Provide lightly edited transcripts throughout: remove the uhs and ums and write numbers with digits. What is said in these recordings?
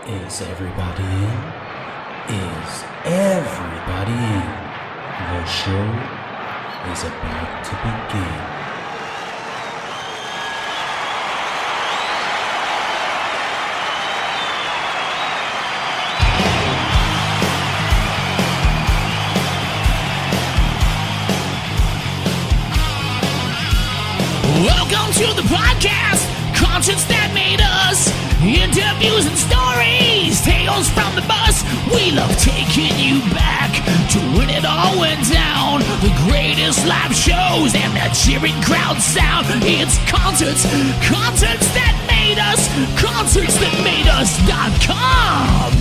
Is everybody in? Is everybody in? The show is about to begin. Welcome to the podcast, conscience that made us. Interviews and stories, tales from the bus. We love taking you back to when it all went down. The greatest live shows and that cheering crowd sound. It's concerts that made us, concertsthatmadeus.com.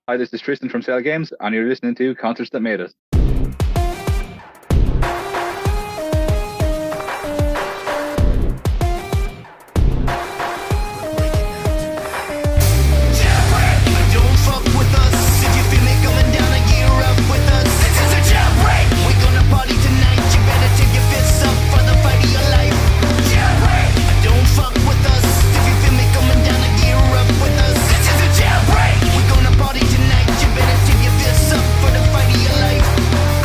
Hi, this is Tristan from Cell Games, and you're listening to Concerts That Made Us. Don't fuck with us. If you feel me coming down, a gear up with us. This is a jailbreak. We're gonna party tonight. You better take your fists up for the fight of your life. Jailbreak. Don't fuck with us. If you feel me coming down, a gear up with us. This is a jailbreak. We're gonna party tonight. You better take your fists up for the fight of your life.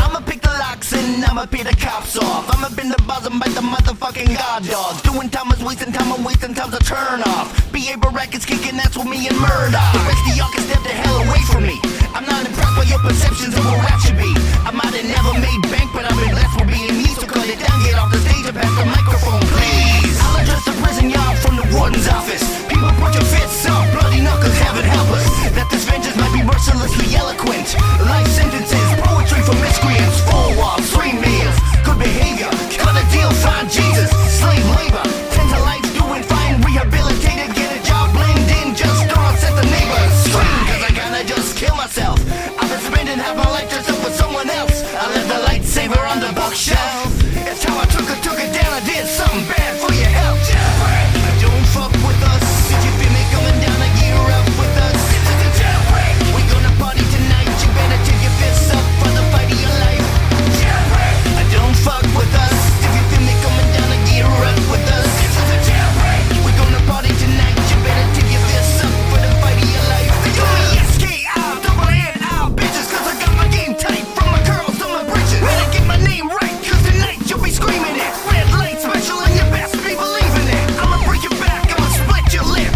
I'ma pick the locks and I'ma pay the cops off. I'ma bend the buzz and bite the motherfucking god dog. Doing time is wasting time, I'm wasting time's a turn off. Behavior rackets kicking ass with me and murder. The rest of y'all can step the hell away from me. I'm not impressed by your perceptions of what rap should be. I might have never made bank, but I've been blessed with being me. So cut it down, get off the stage and pass the microphone, please. I'll address the prison yard from the warden's office. People put your fists up, bloody knuckles, heaven help us. That this vengeance might be mercilessly eloquent. Life sentences, poetry for miscreants. 4 walks, 3 meals, good behavior. Cut a deal, find Jesus. Slave labor, 10 to life, doing fine. Rehabilitated, get a job, blend in, just don't upset the neighbors. Scream, cause I kinda just kill myself. I've been spending half my life dressed up with someone else. I left the lightsaber on the bookshelf. It's how I took it down. I did something bad for your health. Don't fuck with us. If you feel me coming down, a gear up with us. This is the jailbreak. We gonna party tonight. You better take your fists up for the fight of your life. Don't fuck with us. If you feel me coming down, a gear up with us. This is the jailbreak. We gonna party tonight. You better take your fists up for the fight of your life. They call me S-K-I, double N-I, bitches, cause I got my game tight. From my curls to my britches. Better get my name right, cause tonight you'll be screaming it. Red light special and you best be believing it. I'ma break your back, I'ma split your lip.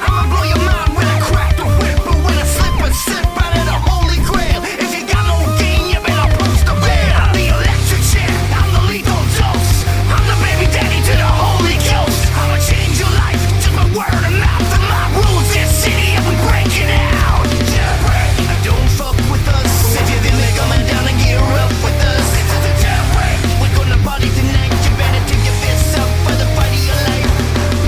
I'ma blow your mind when I crack the whip. But when I slip and sip out of the holy grail. If you got no game, you better post a bail. I'm the electric chair, I'm the lethal dose. I'm the baby daddy to the Holy Ghost. I'ma change your life, just my word of mouth. And my rules, this city, and we breaking out. Don't fuck with us. If you feel me coming down, and gear up with us. This is the jailbreak. We're gonna party tonight. You better take your fists up for the fight of your life.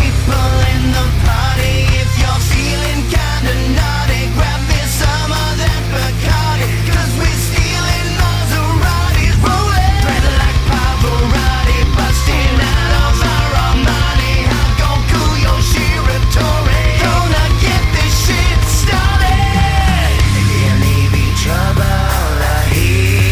People in the party, if you're feeling kinda naughty, grab me some of that Bacardi. Cause we're stealing Maseratis, rolling red like Pavarotti, busting out of our Armani. I'll go cool your Shiratori. Gonna get this shit started. There may be trouble ahead.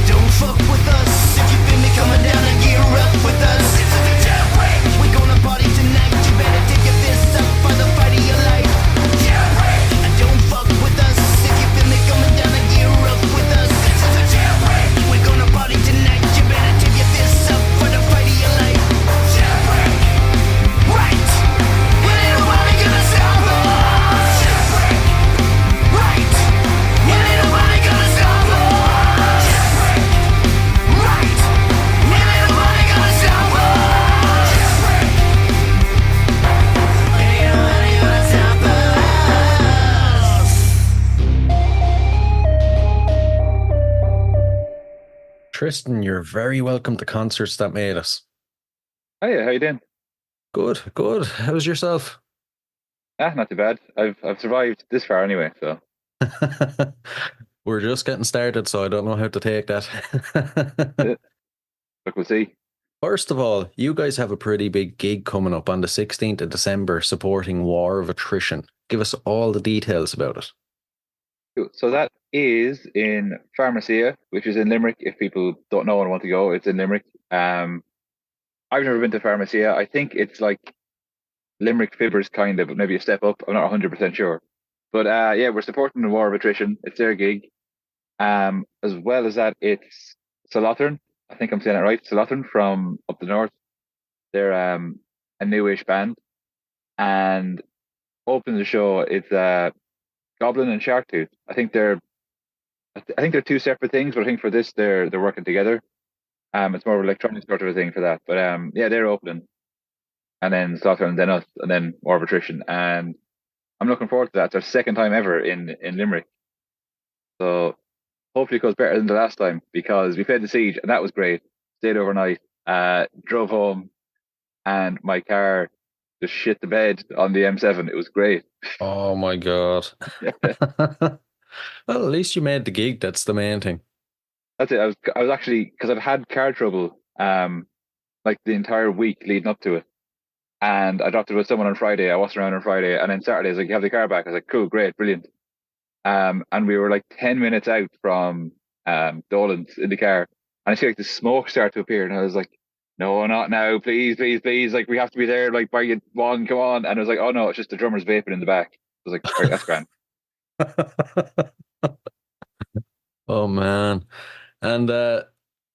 Don't fuck with us. If you feel me coming down, and gear up with us. This is the jailbreak. We gonna party tonight. You better take your fists up for the fight of your life. Don't fuck with us. If you feel me coming down, and gear up with us. This is the jailbreak. We gonna party tonight. You better take your fists up for the fight of your life. Right. Well, ain't nobody gonna stop us. Right. Well, ain't nobody gonna stop us. Right. Well, ain't nobody gonna stop us. Ain't nobody gonna stop us. Tristan, you're very welcome to Concerts That Made Us. Hey, how you doing? Good, good. How's yourself? Not too bad. I've survived this far anyway, so We're just getting started, so I don't know how to take that. look, we'll see. First of all, you guys have a pretty big gig coming up on the 16th of December supporting War of Attrition. Give us all the details about it. Cool. So that is in Pharmacia, which is in Limerick. If people don't know and want to go, it's in Limerick. I've never been to Pharmacia. I think it's like Limerick Fibbers kind of, but maybe a step up. I'm not 100% sure. But yeah, we're supporting the War of Attrition. It's their gig. As well as that, it's Solothurn. I think I'm saying it right. Solothurn from up the north. They're a newish band, and opening the show it's Goblin and Sharktooth. I think they're two separate things, but I think for this they're working together. It's more of an electronic sort of a thing for that. But yeah, they're opening, and then Solothurn, and then us, and then War of Attrition, and I'm looking forward to that. It's our second time ever in Limerick, so hopefully it goes better than the last time because we played the Siege and that was great. Stayed overnight, drove home, and my car just shit the bed on the M7. It was great. Oh my God. Well, at least you made the gig. That's the main thing. That's it. I was actually because I've had car trouble like the entire week leading up to it, and I dropped it with someone on Friday. I wasn't around on Friday, and then Saturday I was like, "You have the car back?" I was like, "Cool, great, brilliant." And we were like 10 minutes out from Dolan's in the car, and I see like the smoke start to appear, and I was like, "No, not now, please, please, please! Like we have to be there, like by one, come on!" And I was like, "Oh no, it's just the drummer's vaping in the back." I was like, "Right, that's grand." Oh man. And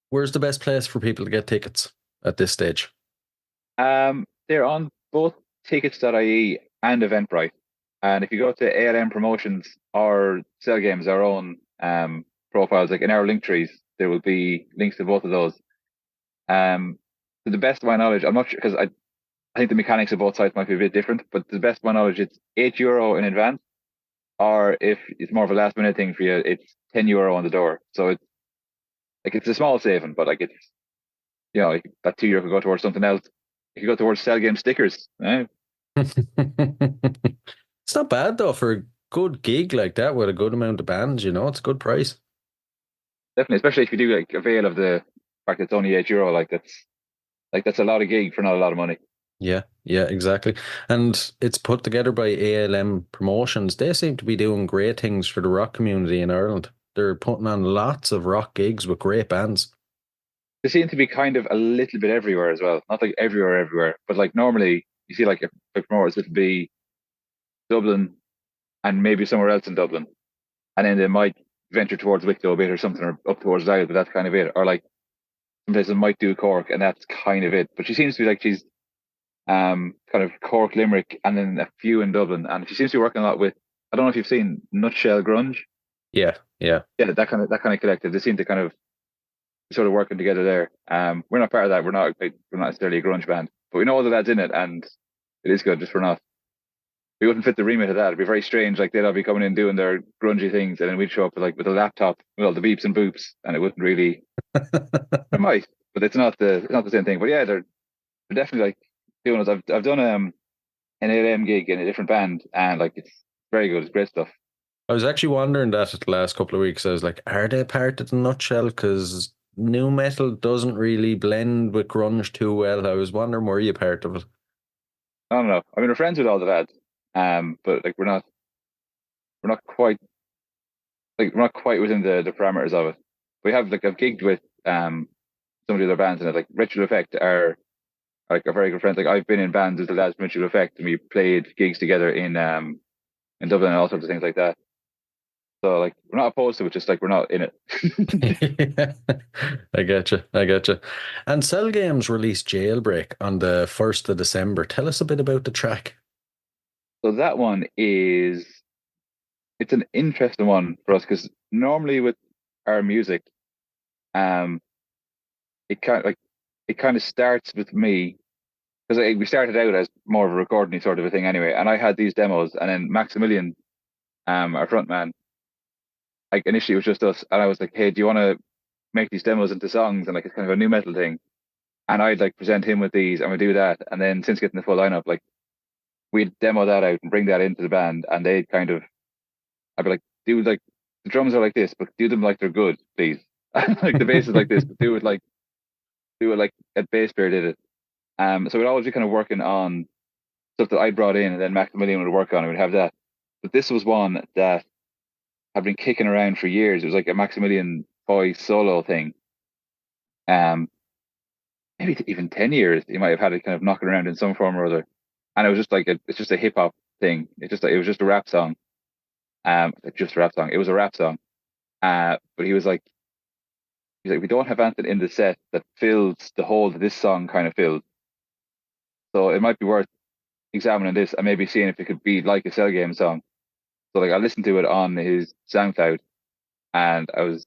where's the best place for people to get tickets at this stage? They're on both tickets.ie and Eventbrite. And if you go to ALM Promotions or Cell Games, our own profiles, like in our link trees, there will be links to both of those. To the best of my knowledge, I'm not sure because I think the mechanics of both sites might be a bit different, but to the best of my knowledge, it's €8 in advance, or if it's more of a last minute thing for you, it's €10 on the door. So it's a small saving, but like it's like that €2 could go towards something else. It could go towards Cell Game stickers. It's not bad though for a good gig like that with a good amount of bands, it's a good price. Definitely, especially if you do like avail of the fact it's only €8. That's a lot of gig for not a lot of money. Yeah, exactly. And it's put together by ALM Promotions. They seem to be doing great things for the rock community in Ireland. They're putting on lots of rock gigs with great bands. They seem to be kind of a little bit everywhere as well. Not like everywhere, but like normally you see like a promoters it'll be Dublin and maybe somewhere else in Dublin, and then they might venture towards Wicklow a bit or something, or up towards Dial, but that's kind of it. Or like some places might do Cork, and that's kind of it. But she seems to be like she's kind of Cork, Limerick, and then a few in Dublin, and she seems to be working a lot with. I don't know if you've seen Nutshell Grunge. Yeah. That kind of collective. They seem to kind of sort of working together there. We're not part of that. We're not necessarily a grunge band, but we know all the lads in it, and it is good. Just we're not. We wouldn't fit the remit of that. It'd be very strange. Like they'd all be coming in doing their grungy things, and then we'd show up with a laptop with all the beeps and boops, and it wouldn't really. It might, but it's not the same thing. But yeah, they're definitely like doing it. I've done an AM gig in a different band, and like it's very good. It's great stuff. I was actually wondering that the last couple of weeks. I was like, are they part of the Nutshell? Because new metal doesn't really blend with grunge too well. I was wondering, were you part of it? I don't know. I mean, we're friends with all the lads, but like we're not quite within the parameters of it. We have like I've gigged with some of the other bands in it, like Ritual Effect are like are very good friends. Like I've been in bands with the lads from Ritual Effect, and we played gigs together in Dublin and all sorts of things like that. So like we're not opposed to it, just like we're not in it. I getcha. And Cell Games released Jailbreak on the 1st of December. Tell us a bit about the track. So that one it's an interesting one for us because normally with our music, it kind of starts with me because we started out as more of a recording sort of a thing anyway, and I had these demos, and then Maximilian, our front man, like initially it was just us, and I was like, "Hey, do you want to make these demos into songs?" And like it's kind of a new metal thing, and I'd like present him with these, and we do that, and then since getting the full lineup, like we'd demo that out and bring that into the band, and they'd kind of, I'd be like, "Dude, like the drums are like this, but do them like they're good, please." Like the bass is like this, but do it like at Bass Bear did it. So we'd always be kind of working on stuff that I brought in, and then Maximilian would work on it. We'd have that, but this was one that had been kicking around for years. It was like a Maximilian voice solo thing. maybe even 10 years, he might have had it kind of knocking around in some form or other. And it was just like, it's just a hip hop thing. It was just a rap song. Just a rap song. It was a rap song. But he's like, we don't have anything in the set that fills the hole that this song kind of fills. So it might be worth examining this and maybe seeing if it could be like a Cell Game song. So like I listened to it on his SoundCloud, and I was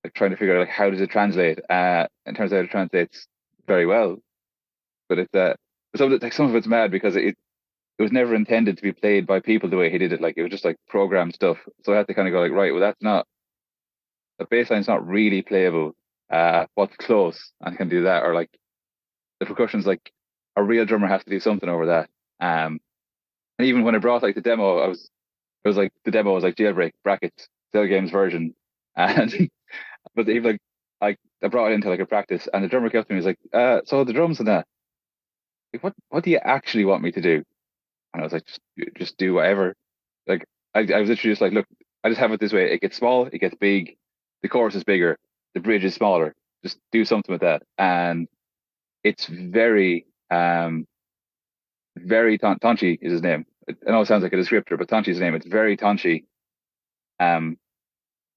like trying to figure out like how does it translate. And it turns out it translates very well. But it's some of it's mad because it was never intended to be played by people the way he did it. Like it was just like programmed stuff. So I had to kind of go like, right, well the bass line's not really playable. What's close and can do that, or like the percussion's like a real drummer has to do something over that. And even when I brought like the demo, it was like the demo was like Jailbreak brackets Cell Games version, and but even like I brought it into like a practice, and the drummer kept me. He was like, so the drums and that. Like, what do you actually want me to do? And I was like, just do whatever. Like I was literally just like, look, I just have it this way. It gets small, it gets big. The chorus is bigger, the bridge is smaller. Just do something with that. And it's very Tonchi is his name. I know it sounds like a descriptor, but Tonchi's his name. It's very Tonchi kind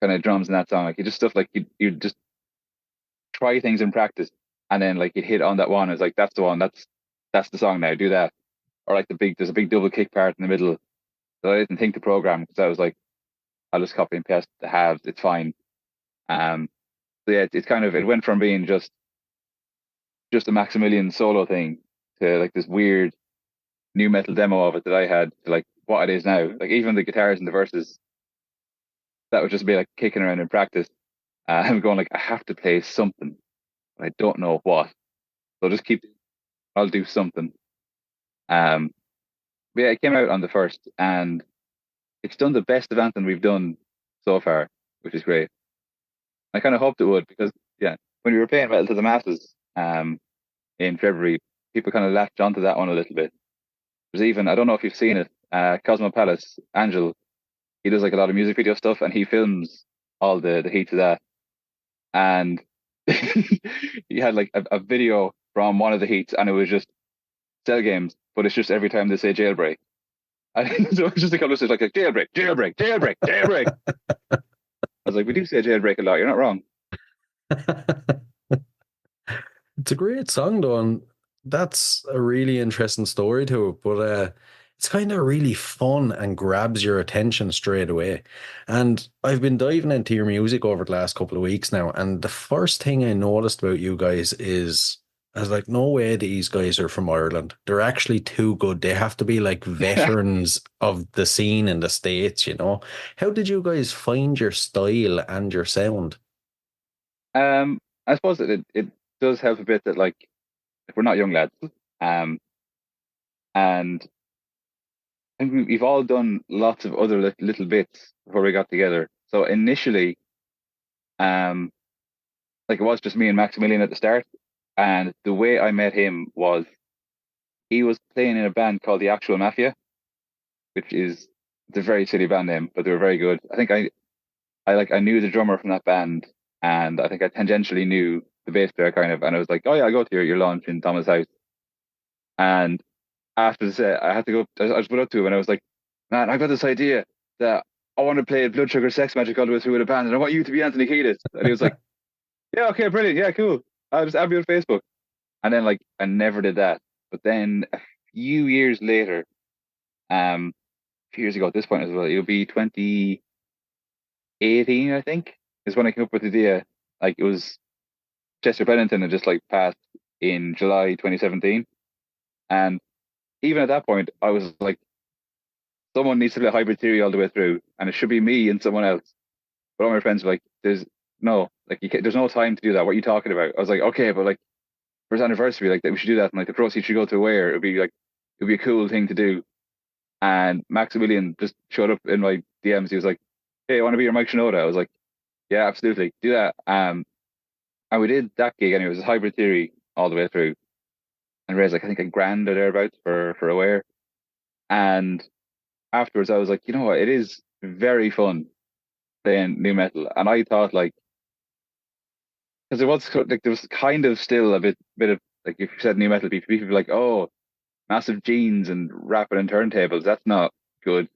of drums in that song. Like you just stuff like you just try things in practice, and then like you hit on that one. It's like that's the one. That's the song now. Do that. Or like there's a big double kick part in the middle that I didn't think to program because I was like, I'll just copy and paste the halves. It's fine. So yeah, it's kind of it went from being just a Maximilian solo thing to like this weird new metal demo of it that I had to like what it is now. Like even the guitars and the verses, that would just be like kicking around in practice. I'm going like I have to play something, but I don't know what. So just I'll do something. But yeah, it came out on the 1st, and it's done the best of anything we've done so far, which is great. I kind of hoped it would because yeah, when we were playing Metal to the Masses in February, people kind of latched onto that one a little bit. There's even I don't know if you've seen it, Cosmo Palace, Angel, he does like a lot of music video stuff, and he films all the heats of that. And he had like a video from one of the heats, and it was just Cell Games, but it's just every time they say Jailbreak. And so it's just a couple of like Jailbreak, Jailbreak, Jailbreak, Jailbreak. I was like, we do say Jailbreak a lot. You're not wrong. It's a great song, though, and that's a really interesting story to it. But it's kind of really fun and grabs your attention straight away. And I've been diving into your music over the last couple of weeks now, and the first thing I noticed about you guys is I was like, no way these guys are from Ireland. They're actually too good. They have to be like veterans of the scene in the States, you know? How did you guys find your style and your sound? I suppose that it does help a bit that like we're not young lads, and I think we've all done lots of other little bits before we got together. So initially, like it was just me and Maximilian at the start, and the way I met him was he was playing in a band called the Actual Mafia, which is it's a very silly band name, but they were very good. I think I knew the drummer from that band, and I think I tangentially knew the bass player kind of, and I was like, oh yeah, I'll go to your launch in Thomas' house. And after the set, I had to go. I just went up to him and I was like, man, I got this idea that I want to play Blood Sugar Sex Magic all the way through with a band, and I want you to be Anthony Kiedis. And he was like, yeah, okay, brilliant, yeah, cool. I'll just add you on Facebook. And then like I never did that. But then a few years later, a few years ago at this point as well, it would be 2018, I think, is when I came up with the idea. Like it was Chester Bennington had just like passed in July 2017, and even at that point, I was like, someone needs to play Hybrid Theory all the way through, and it should be me and someone else. But all my friends were like, there's no time to do that. What are you talking about? I was like, okay, but like for his anniversary, like that we should do that, and like the proceeds should go to where it'd be a cool thing to do. And Maximilian just showed up in my DMs. He was like, hey, I want to be your Mike Shinoda. I was like, yeah, absolutely, do that. And we did that gig anyway. It was Hybrid Theory all the way through, and raised like I think $1,000 or thereabouts for Aware. And afterwards, I was like, you know what? It is very fun playing new metal, and I thought like because there was kind of still a bit of like if you said new metal, people were like, oh, massive jeans and rapping and turntables. That's not good.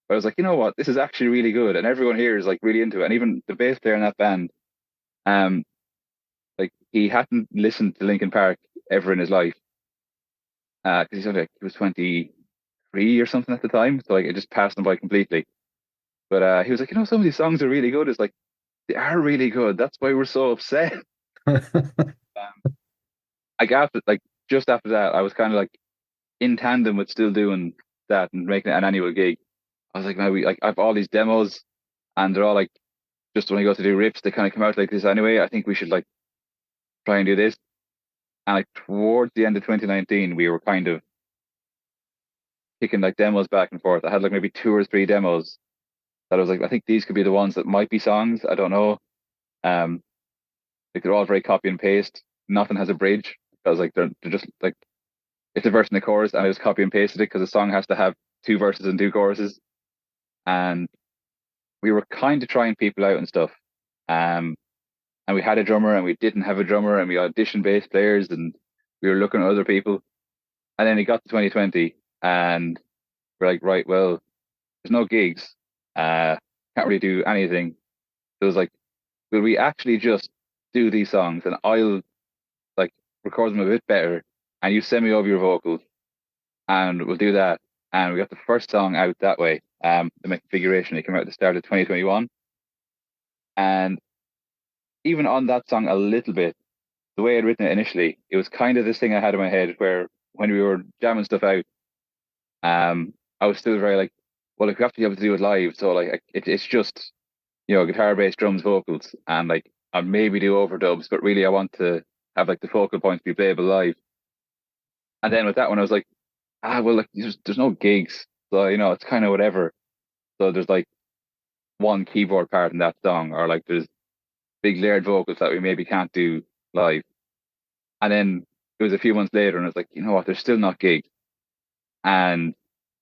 But I was like, you know what? This is actually really good, and everyone here is like really into it. And even the bass player in that band, um, like he hadn't listened to Linkin Park ever in his life, because he's only like he was 23 or something at the time, so like it just passed him by completely. But he was like, some of these songs are really good. It's like they are really good. That's why we're so upset. Like after like just after that, I was kind of like in tandem with still doing that and making it an annual gig. I was like, man, I've all these demos, and they're all like just when I go to do riffs, they kind of come out like this anyway. I think we should like try and do this. And like towards the end of 2019, we were kind of kicking like demos back and forth. I had like maybe 2 or 3 demos that I was like, I think these could be the ones that might be songs. I don't know. Um, like they're all very copy and paste. Nothing has a bridge. I was like, they're just like it's a verse and a chorus, and I just copy and pasted it because the song has to have 2 verses and 2 choruses. And we were kind of trying people out and stuff. And we had a drummer, and we didn't have a drummer, and we auditioned bass players, and we were looking at other people. And then it got to 2020, and we're like, right, well, there's no gigs. Can't really do anything. So it was like, will we actually just do these songs, and I'll like record them a bit better, and you send me over your vocals, and we'll do that. And we got the first song out that way. The Configuration. It came out at the start of 2021, and even on that song a little bit, the way I'd written it initially, it was kind of this thing I had in my head where when we were jamming stuff out, I was still very like, well, like we have to be able to do it live, so like it's just guitar, bass, drums, vocals, and like I maybe do overdubs, but really I want to have like the focal points be playable live. And then with that one, I was like, well, like there's no gigs, so it's kind of whatever. So there's like one keyboard part in that song, or like there's big layered vocals that we maybe can't do live. And then it was a few months later, and I was like, you know what? There's still not gigs, and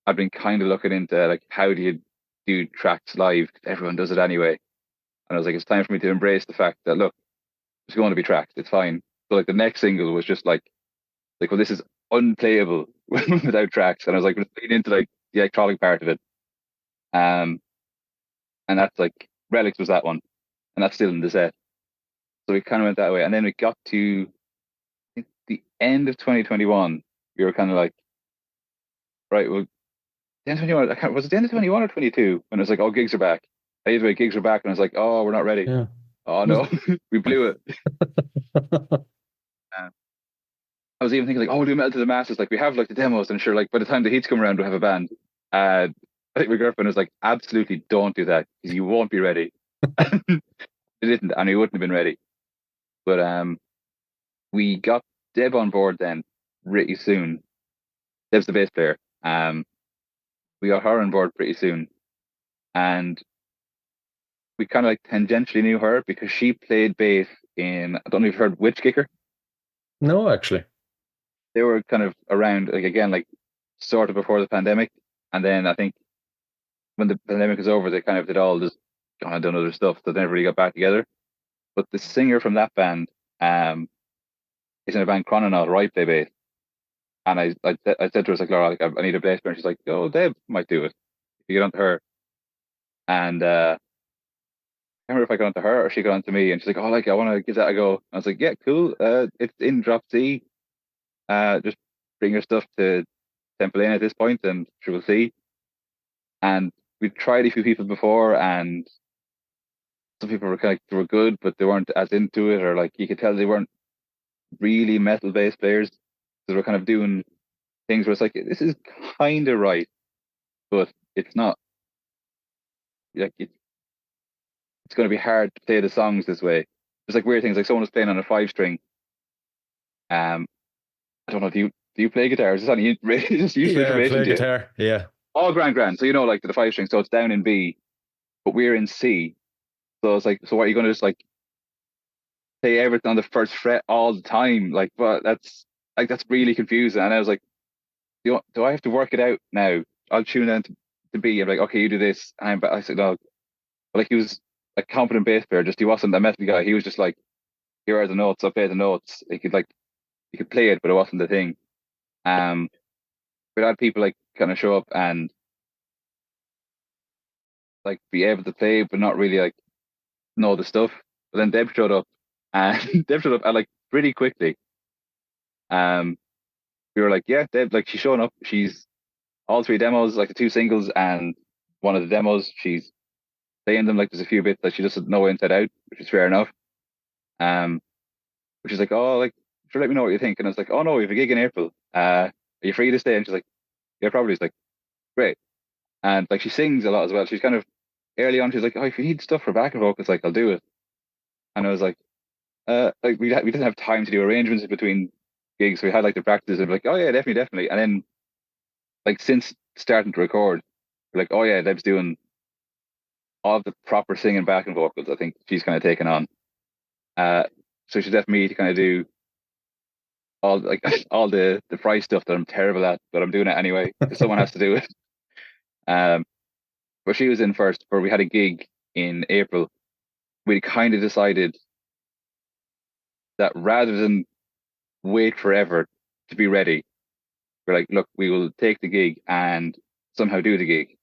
I've been kind of looking into like how do you do tracks live? 'Cause everyone does it anyway. And I was like, it's time for me to embrace the fact that look, there's going to be tracks. It's fine. So like the next single was just like well, this is unplayable without tracks. And I was like, let's lean into like the electronic part of it. And that's like Relics was that one, and that's still in the set. So we kind of went that way, and then we got to I think, the end of 2021. We were kind of like, right, well, the end of 21. Was it the end of 21 or 22 when it was like, oh, gigs are back? Either way, gigs are back, and I was like, oh, we're not ready. Yeah. Oh no, we blew it. I was even thinking like, oh, we'll do Metal to the Masses. Like we have like the demos, and sure, like by the time the heats come around, we'll have a band. I think my girlfriend was like, absolutely don't do that because you won't be ready. It didn't, and we wouldn't have been ready. But we got Deb on board then pretty soon. Deb's the bass player. We got her on board pretty soon, and we kind of like tangentially knew her because she played bass in. I don't know if you've heard Witch Kicker. No, actually. They were kind of around like again like sort of before the pandemic, and then I think when the pandemic was over, they kind of did all this gone and done other stuff, so they never really got back together. But the singer from that band is in a band Chrononaut where I play bass. And I said to her, I was like, Laura, like, I need a bass player. And she's like, oh, Deb might do it if you get onto her. And I can't remember if I got onto her or she got onto me. And she's like, oh, like I want to give that a go. I was like, yeah, cool. It's in drop C. Just bring your stuff to Temple Inn at this point, and she will see. And we tried a few people before, and some people were kind of they were good, but they weren't as into it, or like you could tell they weren't really metal bass players. They were kind of doing things where it's like this is kind of right, but it's not. Like it's going to be hard to play the songs this way. There's like weird things, like someone was playing on a 5-string. I don't know. Do you play guitar? Is this any just useful information? Play guitar. Yeah. Oh, grand. So like the 5-string, so it's down in B, but we're in C. So it's like, so what are you going to just like play everything on the first fret all the time? Like, but that's really confusing. And I was like, do I have to work it out now? I'll tune in to B. I'm like, okay, you do this. And I said, no. But like he was a competent bass player. Just he wasn't a metal guy. He was just like, here are the notes, I'll play the notes. You could play it, but it wasn't the thing. We had people like kind of show up and like be able to play, but not really like know the stuff. But then Deb showed up, and Deb showed up and like pretty quickly. We were like, yeah, Deb, like she's showing up. She's all three demos, like the two singles and one of the demos. She's playing them like there's a few bits that she doesn't know inside out, which is fair enough. Which is like, oh, like, sure, let me know what you think. And I was like, oh no, we have a gig in April. Are you free to stay? And she's like, yeah, probably. It's like, great. And like she sings a lot as well. She's kind of early on. She's like, oh, if you need stuff for backing vocals, like I'll do it. And I was like we didn't have time to do arrangements in between gigs. So we had like the practice of like, oh yeah, definitely. And then like since starting to record, we're like, oh yeah, Deb's doing all of the proper singing backing vocals. I think she's kind of taken on. So she's left me to kind of do all like all the fry stuff that I'm terrible at, but I'm doing it anyway because someone has to do it. But she was in first, where we had a gig in April. We kind of decided that rather than wait forever to be ready, we're like, look, we will take the gig and somehow do the gig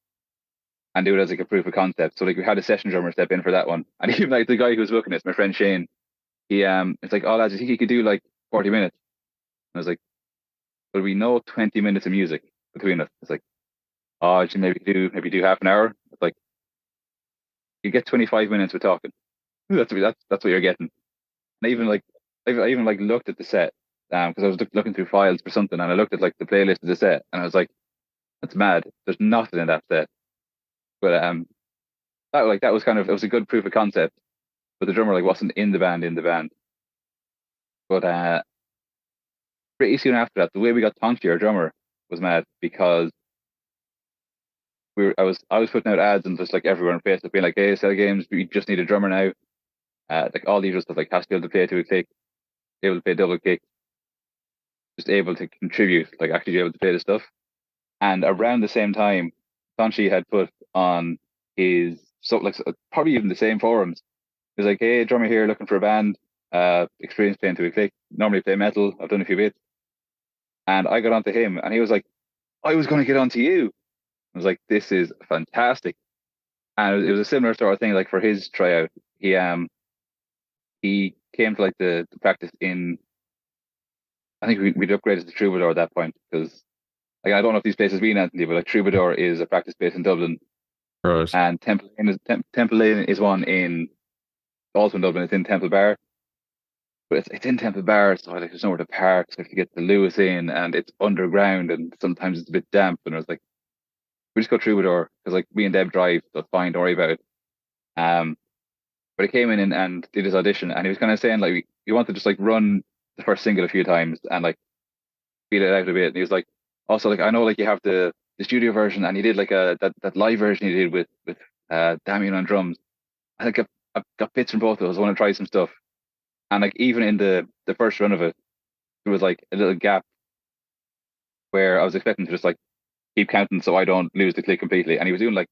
and do it as like a proof of concept. So like we had a session drummer step in for that one, and even like the guy who was booking this, my friend Shane, he it's like, oh lads, I think he could do like 40 minutes. And I was like, well, we know 20 minutes of music between us. It's like, oh, you maybe do half an hour. It's like, you get 25 minutes with talking. That's what you're getting. And I even like looked at the set because I was looking through files for something, and I looked at like the playlist of the set, and I was like, that's mad. There's nothing in that set. But that was kind of, it was a good proof of concept. But the drummer like wasn't in the band. But pretty soon after that, the way we got Tonchi, our drummer, was mad because I was putting out ads and just like everywhere on Facebook being like, hey, sell games, we just need a drummer now. Like all the usual stuff, like has to be able to play to a click, able to play double kick, just able to contribute, like actually be able to play the stuff. And around the same time, Tonchi had put on his probably even the same forums. He was like, hey, drummer here looking for a band, experience playing to a click, normally play metal, I've done a few bits. And I got onto him and he was like, I was going to get onto you. I was like, this is fantastic. And it was a similar sort of thing, like for his tryout. He came to like the practice in, I think we'd upgraded to Troubadour at that point, because like I don't know if these places mean anything to you, but like Troubadour is a practice base in Dublin. Right. And Temple Lane is one in, also in Dublin, it's in Temple Bar. But it's in Temple Bar, so like there's nowhere to park, so I have to get the Lewis in, and it's underground, and sometimes it's a bit damp. And I was like, we just go Troubadour, because like me and Deb drive, so it's fine, don't worry about it. But he came in and did his audition, and he was kind of saying like he wanted to just like run the first single a few times and like feel it out a bit. And he was like, also like I know like you have the studio version, and he did like that live version he did with Damien on drums. I think I've got bits from both of those. I want to try some stuff. And like even in the first run of it, there was like a little gap where I was expecting to just like keep counting so I don't lose the click completely. And he was doing like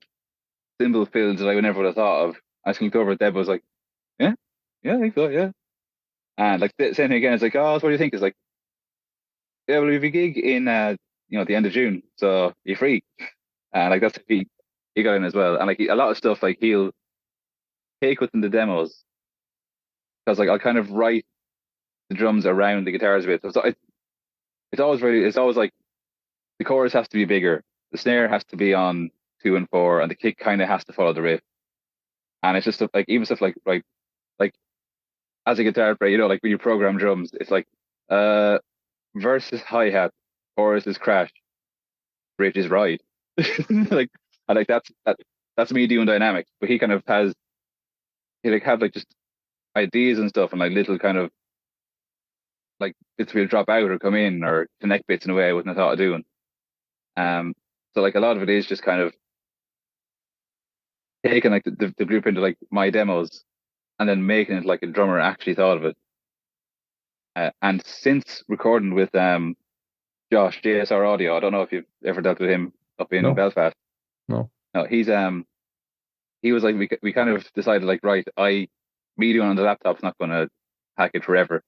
cymbal fills that I never would have thought of. I just looked over at Deb, was like, yeah, I think so, yeah. And like the same thing again, it's like, oh, so what do you think? It's like, yeah, well, we have a gig in at the end of June, so you're free. And like that's he got in as well. And like a lot of stuff, like he'll take within the demos, because like I'll kind of write the drums around the guitars a bit. So it's always like the chorus has to be bigger, the snare has to be on 2 and 4, and the kick kind of has to follow the riff. And it's just stuff, like even stuff like as a guitar player, like when you program drums, it's like verse is hi-hat, chorus is crash, bridge is ride. Like and like that's me doing dynamics. But he kind of have like just ideas and stuff, and like little kind of like bits will drop out or come in or connect bits in a way I wouldn't have thought of doing. So like a lot of it is just kind of taking like the blueprint of like my demos and then making it like a drummer actually thought of it. And since recording with Josh, JSR Audio, I don't know if you've ever dealt with him up in Belfast. No, he's he was like, we kind of decided like, right, me doing on the laptop's not going to package forever.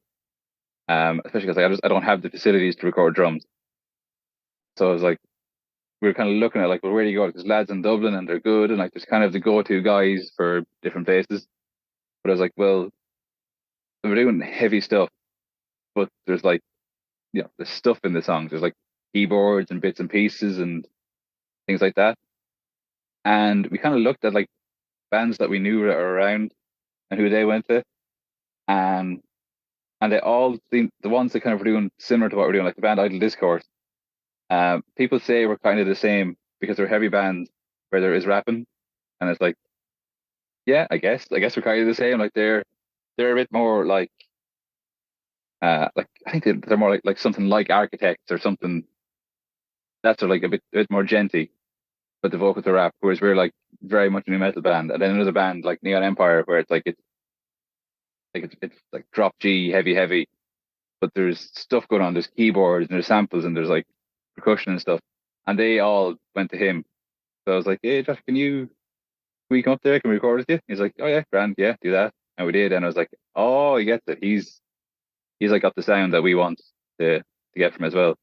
Especially because I don't have the facilities to record drums. So I was like, we were kind of looking at like, well, where do you go? There's lads in Dublin and they're good, and like there's kind of the go-to guys for different places. But I was like, well, we're doing heavy stuff, but there's like, there's stuff in the songs. There's like keyboards and bits and pieces and things like that. And we kind of looked at like bands that we knew were around and who they went to, and they all seemed the ones that kind of were doing similar to what we're doing, like the band Idle Discourse. People say we're kind of the same because they're heavy bands where there is rapping, and it's like, yeah, I guess we're kind of the same. Like they're a bit more like I think they're more like something like Architects or something. That's sort of like a bit more genty, but the vocals are rap. Whereas we're like very much a new metal band, and then another band like Neon Empire where it's like drop G, heavy, but there's stuff going on. There's keyboards and there's samples and there's like percussion and stuff, and they all went to him. So I was like, hey Josh, can we come up there? Can we record with you? He's like, oh yeah, grand, yeah, do that. And we did, and I was like, oh, he gets it. He's like got the sound that we want to get from as well.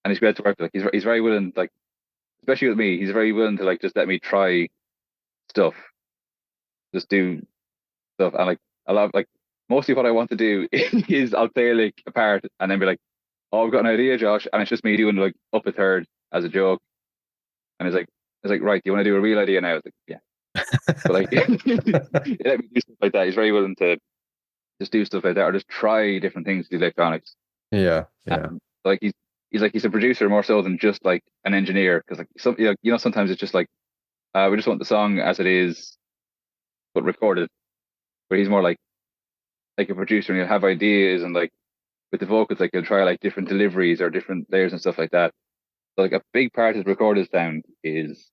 And he's great to work with. Like he's very willing, like especially with me, he's very willing to like just let me try stuff, just do stuff. And like a lot of, like mostly what I want to do is I'll play like a part and then be like, oh, I've got an idea, Josh, and it's just me doing like up a third as a joke. And it's like, right, do you want to do a real idea now? I was like, yeah. But like, he let me do stuff like that. He's very willing to just do stuff like that or just try different things with electronics. Yeah. Like he's a producer more so than just like an engineer, because like sometimes it's just like we just want the song as it is but recorded. But he's more like a producer, and he'll have ideas, and like with the vocals, like he'll try like different deliveries or different layers and stuff like that. So like a big part of the recorded sound is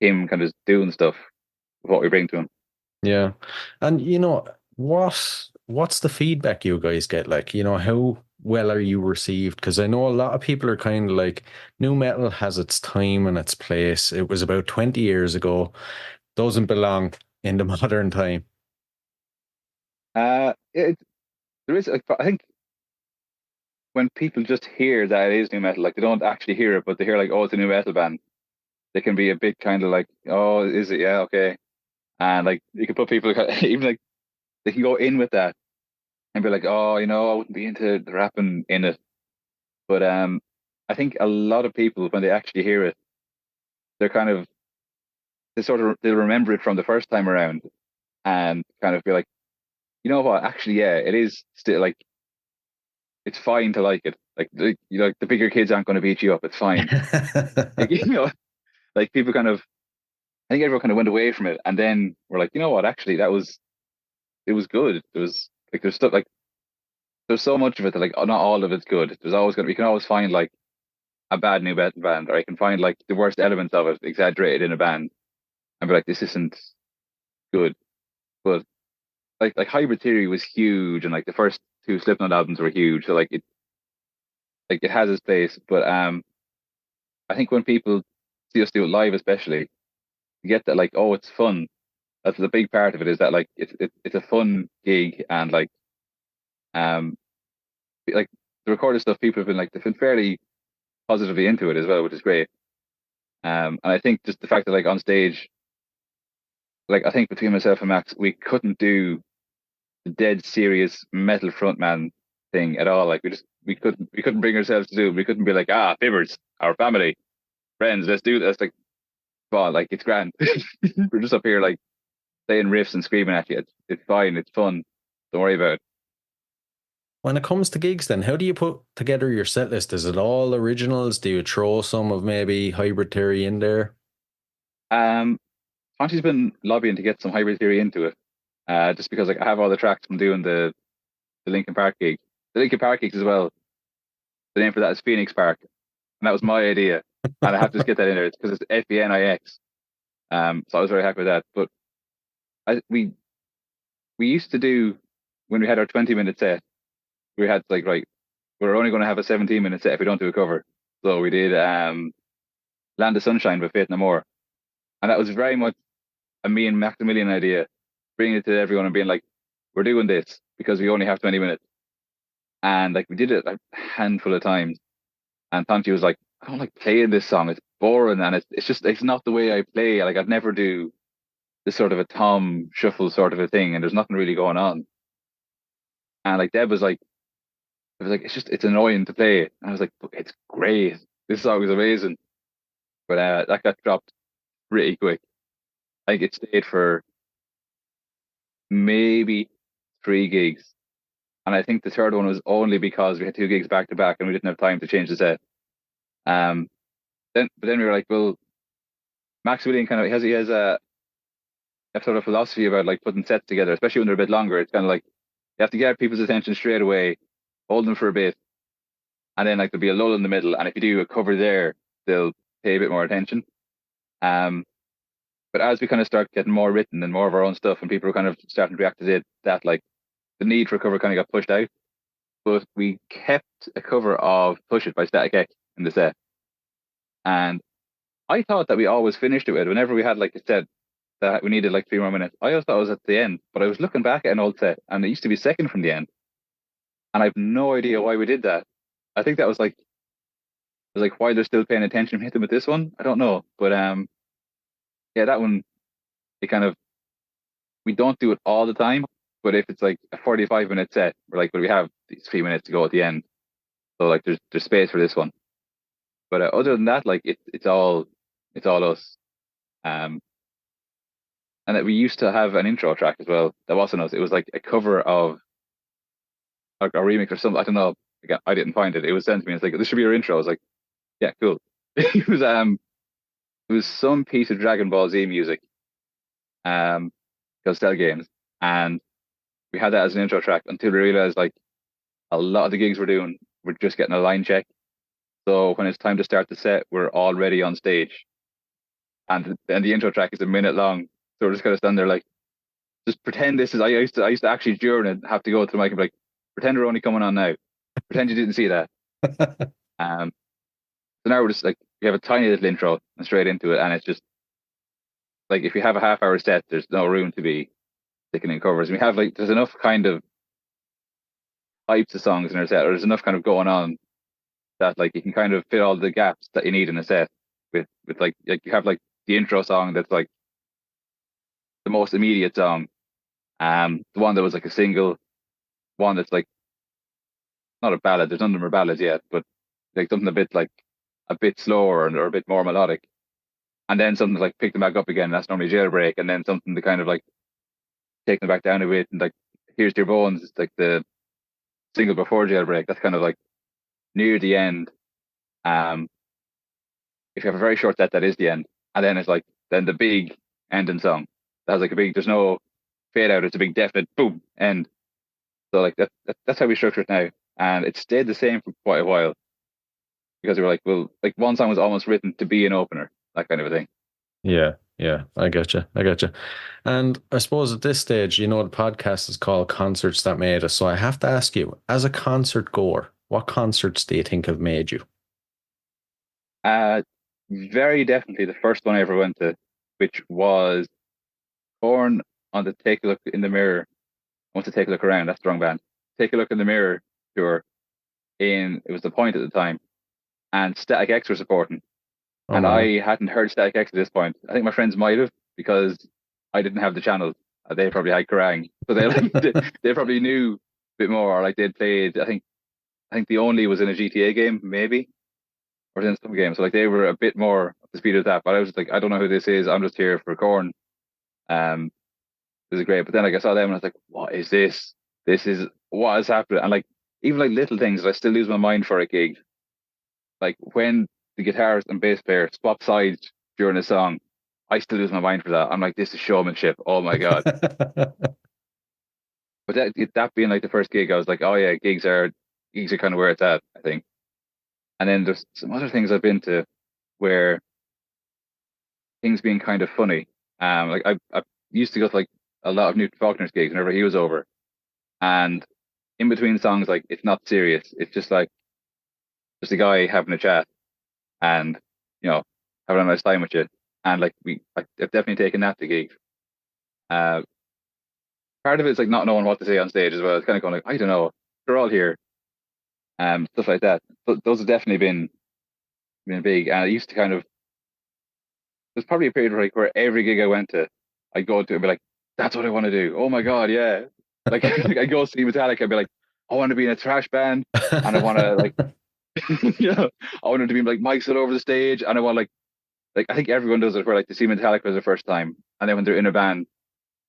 him kind of doing stuff with what we bring to him. Yeah. And what's the feedback you guys get? Like, how well are you received? Because I know a lot of people are kind of like, new metal has its time and its place. It was about 20 years ago. Doesn't belong in the modern time. There is, like, I think when people just hear that it is new metal, like they don't actually hear it, but they hear like, oh, it's a new metal band, they can be a bit kind of like, oh, is it? Yeah, okay. And like you can put people even like they can go in with that and be like, oh, I wouldn't be into the rapping in it. But I think a lot of people, when they actually hear it, they're kind of they'll remember it from the first time around and kind of be like, you know what? Actually, yeah, it is still like it's fine to like it. Like the bigger kids aren't going to beat you up. It's fine. Like, like people kind of, I think everyone kind of went away from it, and then we're like, you know what? Actually, it was good. There was like there's stuff like there's so much of it that like not all of it's good. There's always we can always find like a bad new metal band, or I can find like the worst elements of it exaggerated in a band, and be like, this isn't good. But like Hybrid Theory was huge, and like the first two Slipknot albums were huge. So like it has its place. But I think when people see us do it live, especially, you get that like, oh, it's fun. That's the big part of it, is that like it's a fun gig, and like the recorded stuff, people have been like, they've been fairly positively into it as well, which is great. And I think just the fact that like on stage, like I think between myself and Max, we couldn't do the dead serious metal frontman thing at all. Like we couldn't bring ourselves to do it. We couldn't be like, fibbers, our family, friends, let's do this. Like, well, like it's grand. We're just up here like playing riffs and screaming at you. It's fine, it's fun. Don't worry about it. When it comes to gigs, then, how do you put together your set list? Is it all originals? Do you throw some of maybe Hybrid Theory in there? Conti's been lobbying to get some Hybrid Theory into it, just because like I have all the tracks from doing the Linkin Park gig. The Linkin Park gigs as well. The name for that is Phoenix Park, and that was my idea, and I have to just get that in there. It's because it's FENIX. So I was very happy with that. But we used to do, when we had our 20-minute set, we had like, right, we're only going to have a 17-minute set if we don't do a cover. So we did Land of Sunshine by Faith No More, and that was very much a me and Maximilian idea, bringing it to everyone and being like, we're doing this. because we only have 20 minutes. And like we did it like a handful of times. And Tanti was like, I don't like playing this song. It's boring, and it's not the way I play. Like I'd never do this sort of a tom shuffle sort of a thing, and there's nothing really going on. And like Deb was like, it's annoying to play. And I was like, but it's great. This song is amazing. But that got dropped pretty quick. I think it stayed for maybe 3 gigs. And I think the third one was only because we had 2 gigs back to back and we didn't have time to change the set. But then we were like, well, Maximilian kind of he has a sort of philosophy about like putting sets together, especially when they're a bit longer. It's kind of like you have to get people's attention straight away, hold them for a bit, and then like there'll be a lull in the middle. And if you do a cover there, they'll pay a bit more attention. But as we kind of start getting more written and more of our own stuff, and people are kind of starting to react to that, like the need for a cover kind of got pushed out. But we kept a cover of Push It by Static X in the set. And I thought that we always finished it with, whenever we had like a set that we needed like 3 more minutes, I always thought it was at the end. But I was looking back at an old set and it used to be second from the end. And I have no idea why we did that. I think that was like, why they're still paying attention, hit them with this one. I don't know. But yeah, that one, we don't do it all the time. But if it's like a 45-minute set, we're like, well, we have these 3 minutes to go at the end. So like there's space for this one. But other than that, like it's all us. And that we used to have an intro track as well. That wasn't us. It was like a cover of like a remix or something. I don't know. Again, I didn't find it. It was sent to me. It's like, this should be your intro. I was like, yeah, cool. It was some piece of Dragon Ball Z music. Called Cell Games. And we had that as an intro track until we realized like a lot of the gigs we're doing, we're just getting a line check. So when it's time to start the set, we're already on stage. And then the intro track is a minute long. So we're just kind of standing there like, just pretend this is, I used to actually during it have to go to the mic and be like, pretend we're only coming on now. Pretend you didn't see that. So now we're just like, we have a tiny little intro and straight into it. And it's just like, if you have a half-hour set, there's no room to be sticking in covers. We have like, there's enough kind of types of songs in our set, or there's enough kind of going on that like you can kind of fit all the gaps that you need in a set with like you have like the intro song that's like the most immediate song, the one that was like a single, one that's like not a ballad, there's none of them are ballads yet, but like something a bit slower or a bit more melodic, and then something like pick them back up again, that's normally Jailbreak, and then something to kind of like take them back down a bit, and like Here's Your Bones, it's like the single before Jailbreak, that's kind of like near the end. If you have a very short set, that is the end. And then it's like, then the big ending song. That has like a big, there's no fade out, it's a big definite boom, end. So like that's how we structure it now. And it stayed the same for quite a while. Because we were like, well, like one song was almost written to be an opener, that kind of a thing. Yeah, I get you. And I suppose at this stage, the podcast is called Concerts That Made Us. So I have to ask you, as a concert goer, what concerts do you think have made you? Very definitely the first one I ever went to, which was Korn on the Take a Look in the Mirror. I want to Take a Look Around, that's the wrong band. Take a Look in the Mirror tour it was The Point at the time. And Static X were supporting. Oh, and wow. I hadn't heard Static X at this point. I think my friends might have, because I didn't have the channels. They probably had Kerrang. So they probably knew a bit more. Like they'd played, I think the Only was in a GTA game, maybe, or in some game. So like they were a bit more up to speed with that. But I was just like, I don't know who this is. I'm just here for Korn. This is great. But then like I saw them and I was like, what is this? This is what is happening. And like even like little things, I still lose my mind for a gig. Like when the guitarist and bass player swap sides during a song, I still lose my mind for that. I'm like, this is showmanship. Oh my god. But that being like the first gig, I was like, oh yeah, gigs are kind of where it's at, I think. And then there's some other things I've been to where things being kind of funny. Like I used to go to like a lot of Newton Faulkner's gigs whenever he was over, and in between songs, like it's not serious. It's just like just a guy having a chat and having a nice time with you. And like I've definitely taken that to gigs. part of it is like not knowing what to say on stage as well. It's kind of going like, I don't know, they're all here, stuff like that. But those have definitely been big. And I used to kind of, there's probably a period where every gig I went to, I'd go to and be like, that's what I want to do. Oh my God, yeah. Like, I go see Metallica and be like, I want to be in a thrash band, and I want to like, I want them to be like mics all over the stage, and I want like I think everyone does it where like to see Metallica for the first time, and then when they're in a band,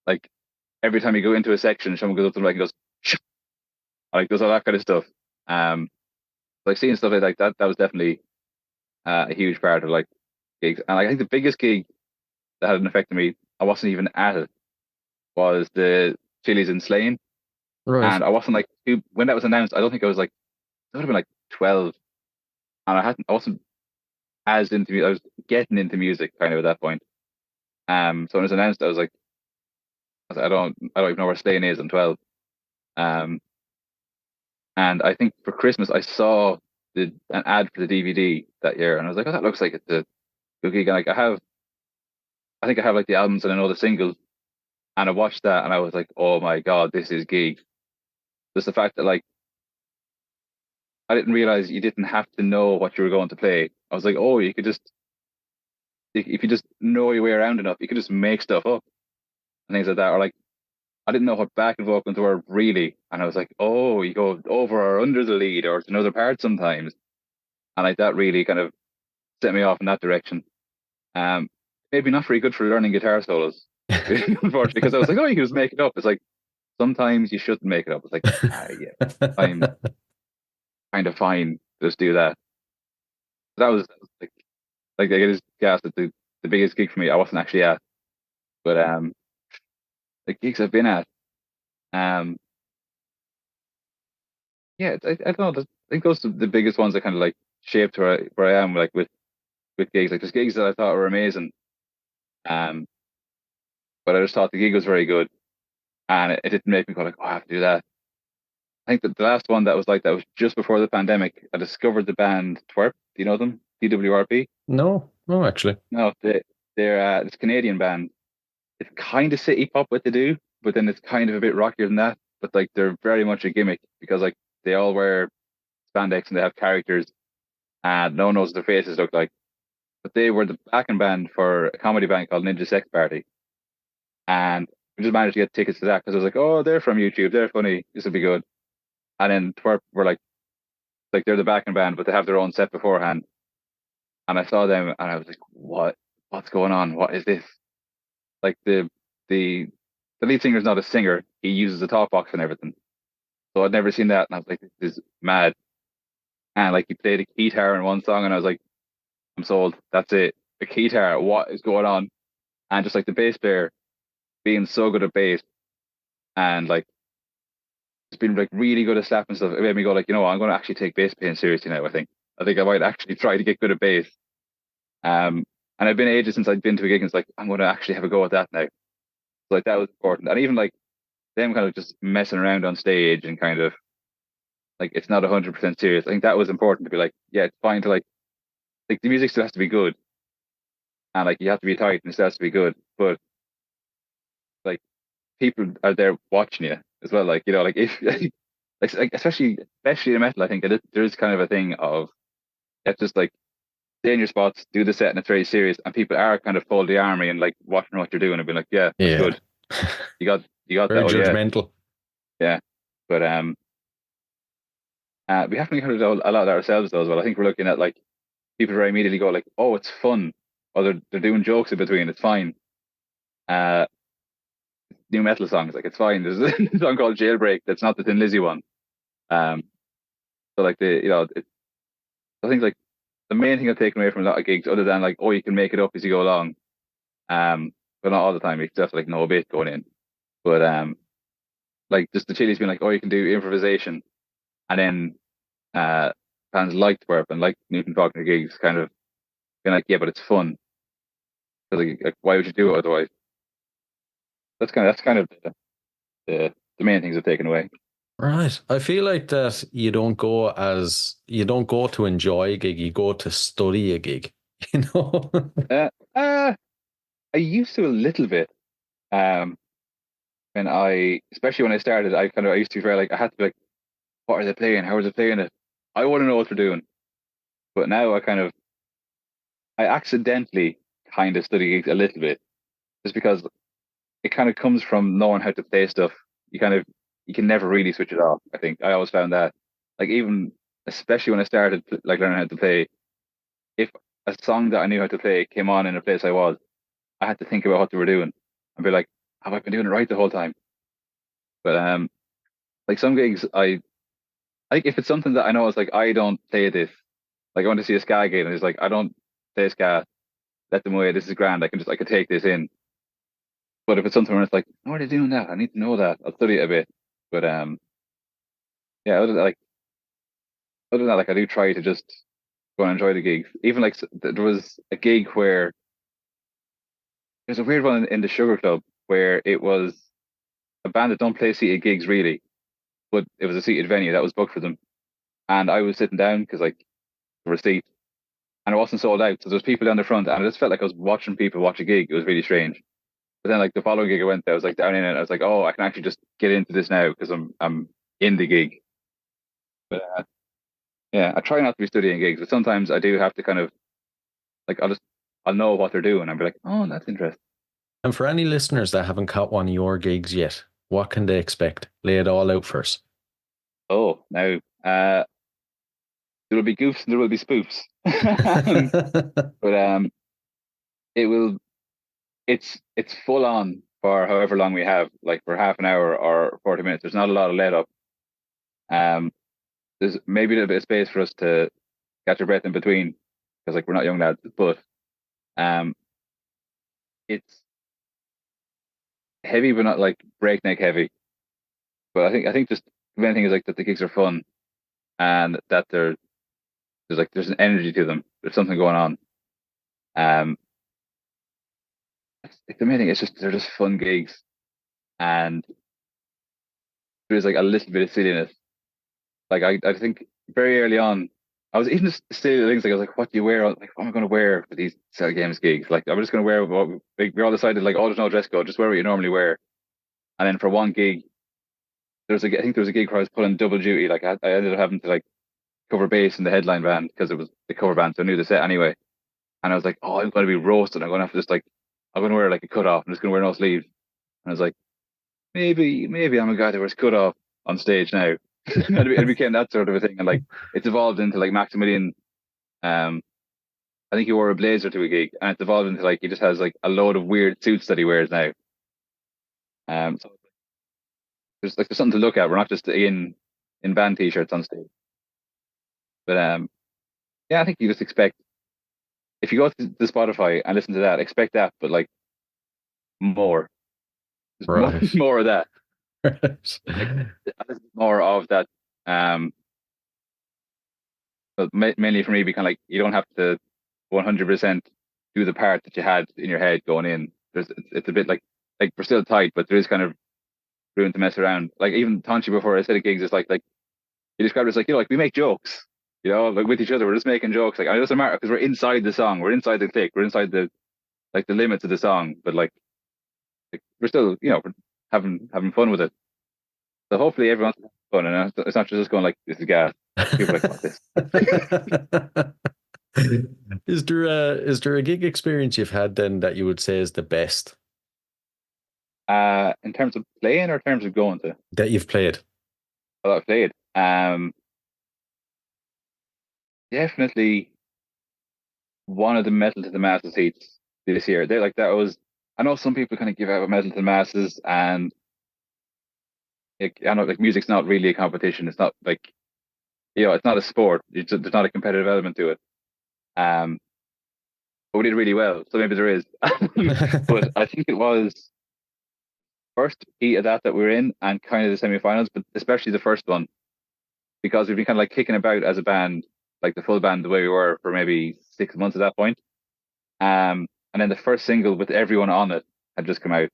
like every time you go into a section, someone goes up to them like and goes, "Shh," like does all that kind of stuff. Like seeing stuff like that, that was definitely a huge part of like gigs. And like, I think the biggest gig that had an effect on me, I wasn't even at it, was the Chili's in Slane. Right. And I wasn't like when that was announced, I don't think I was like, I would have been like 12, and I wasn't as into music. I was getting into music kind of at that point. So when it was announced, I don't even know where Slane is. I'm 12. And I think for Christmas I saw an ad for the DVD that year, and I was like, oh, that looks like it's a good gig. And like I think I have like the albums and I know the singles, and I watched that and I was like, oh my God, this is gig. Just the fact that like I didn't realize you didn't have to know what you were going to play. I was like, oh, you could just, if you just know your way around enough, you could just make stuff up and things like that. Or like, I didn't know what backing vocals were really, and I was like, oh, you go over or under the lead or to another part sometimes, and like that really kind of set me off in that direction. Maybe not very good for learning guitar solos, unfortunately, because I was like, oh, you can just make it up. It's like sometimes you shouldn't make it up. It's like, yeah, I'm kind of fine. Just do that. That was like I just gassed at the biggest gig for me. I wasn't actually at, but the gigs I've been at, um, yeah, I don't know. I think those are the biggest ones that kind of like shaped where I am, like with gigs. Like there's gigs that I thought were amazing, um, but I just thought the gig was very good, and it didn't make me go like, oh, I have to do that. I think that the last one that was just before the pandemic. I discovered the band Twerp. Do you know them? TWRP? No, actually. No, they're this Canadian band. It's kind of city pop what they do, but then it's kind of a bit rockier than that. But like they're very much a gimmick because like they all wear spandex and they have characters, and no one knows what their faces look like. But they were the backing band for a comedy band called Ninja Sex Party, and we just managed to get tickets to that because I was like, oh, they're from YouTube, they're funny, this will be good. And then Twerp were like they're the backing band, but they have their own set beforehand. And I saw them, and I was like, what's going on? What is this? Like the lead singer's not a singer; he uses a talk box and everything. So I'd never seen that, and I was like, this is mad. And like he played a guitar in one song, and I was like, I'm sold. That's it. The guitar. What is going on? And just like the bass player being so good at bass, and like it's been like really good at slapping stuff. It made me go like, I'm going to actually take bass playing seriously now. I think I might actually try to get good at bass. And I've been ages since I'd been to a gig, and it's like I'm going to actually have a go at that now. So like that was important, and even like them kind of just messing around on stage and kind of like it's not 100% serious. I think that was important to be like, yeah, it's fine to like the music still has to be good, and like you have to be tight and it still has to be good, but like people are there watching you as well. Like like if like especially in metal, I think that there's kind of a thing of it's just like stay in your spots, do the set, and it's very serious, and people are kind of fold the army and like watching what you're doing and being like, yeah, that's good. You got very that. judgmental. Yeah, but we haven't kind of done a lot of that ourselves though as well. I think we're looking at like people very immediately go like, oh, it's fun, or they're doing jokes in between. It's fine. New metal songs, like it's fine. There's a song called Jailbreak that's not the Thin Lizzy one. So like I think like the main thing I've taken away from a lot of gigs, other than like, oh, you can make it up as you go along, but not all the time. You just have to like know a bit going in. But like just the Chili's being like, oh, you can do improvisation, and then fans like Twerp and like Newton talking to gigs, kind of being like, yeah, but it's fun. Because like, why would you do it otherwise? That's kind of the main things I've taken away. Right. I feel like that you don't go to enjoy a gig, you go to study a gig, I used to a little bit. especially when I started, I used to be very like, I had to be like, what are they playing? How are they playing it? I want to know what they're doing. But now I accidentally kind of study gigs a little bit, just because it kind of comes from knowing how to play stuff. You can never really switch it off. I think I always found that, like, even especially when I started like learning how to play, if a song that I knew how to play came on in a place I had to think about what they were doing and be like, have I been doing it right the whole time? But like some gigs, I think if it's something that I know is like, I don't play this. Like I went to see a ska gig and it's like, I don't play ska. Let them away. This is grand. I could take this in. But if it's something where it's like, how are they doing that? I need to know that. I'll study it a bit. But yeah, other than that, like I do try to just go and enjoy the gigs. Even like there was a gig where there's a weird one in the Sugar Club where it was a band that don't play seated gigs really, but it was a seated venue that was booked for them. And I was sitting down because like there were seats and it wasn't sold out. So there was people down the front and I just felt like I was watching people watch a gig. It was really strange. But then like the following gig I went there, I was like down in it. I was like, oh, I can actually just get into this now because I'm in the gig. But yeah, I try not to be studying gigs, but sometimes I do have to kind of like I'll know what they're doing. I'll be like, oh, that's interesting. And for any listeners that haven't caught one of your gigs yet, what can they expect? Lay it all out first. Oh, now there will be goofs and there will be spoofs. But it will it's full on for however long we have, like for half an hour or 40 minutes. There's not a lot of let up. There's maybe a little bit of space for us to catch our breath in between because like we're not young lads, but it's heavy but not like breakneck heavy. But I think just the main thing is like that the gigs are fun and that there's an energy to them. There's something going on. Like the main thing is just they're just fun gigs, and there's like a little bit of silliness. Like I think very early on, I was even just silly things like I was like, what do you wear? Like, what am I going to wear for these Cell Games gigs? Like I'm just going to wear what we all decided like, oh, there's no dress code, just wear what you normally wear. And then for one gig, I think there was a gig where I was pulling double duty. Like I ended up having to like cover bass in the headline band because it was the cover band, so I knew the set anyway. And I was like, oh, I'm going to be roasted. I'm going to have to just like, I'm going to wear like a cut off. I'm just going to wear no sleeves. And I was like, maybe I'm a guy that wears cut off on stage now. And it became that sort of a thing. And like, it's evolved into like Maximilian. I think he wore a blazer to a gig, and it's evolved into like he just has like a load of weird suits that he wears now. So there's something to look at. We're not just in band t-shirts on stage. But yeah, I think you just expect if you go to the Spotify and listen to that, expect that, but like more. Right. More of that. Right. More of that. But mainly for me, be kind of like you don't have to 100% do the part that you had in your head going in. It's a bit like we're still tight, but there is kind of room to mess around. Like even Tonchi before I said at gigs, it's like you described it as like, you know, like we make jokes, you know, like with each other, we're just making jokes. Like it doesn't matter because we're inside the song, we're inside the click, we're inside the limits of the song, but like we're still, you know, we're having fun with it. So hopefully everyone's having fun, and it's not just going like this is gas. People are like, what this? Is there a gig experience you've had then that you would say is the best In terms of playing or in terms of going to? that you've played? Well, I've played. Definitely one of the Metal to the Masses heats this year. They like that was. I know some people kind of give out a Metal to the Masses, and I know like music's not really a competition. It's not like, you know, it's not a sport. There's not a competitive element to it. But we did really well, so maybe there is. But I think it was first heat of that we were in, and kind of the semi-finals, but especially the first one, because we've been kind of like kicking about as a band, like the full band, the way we were for maybe 6 months at that point. And then the first single with everyone on it had just come out.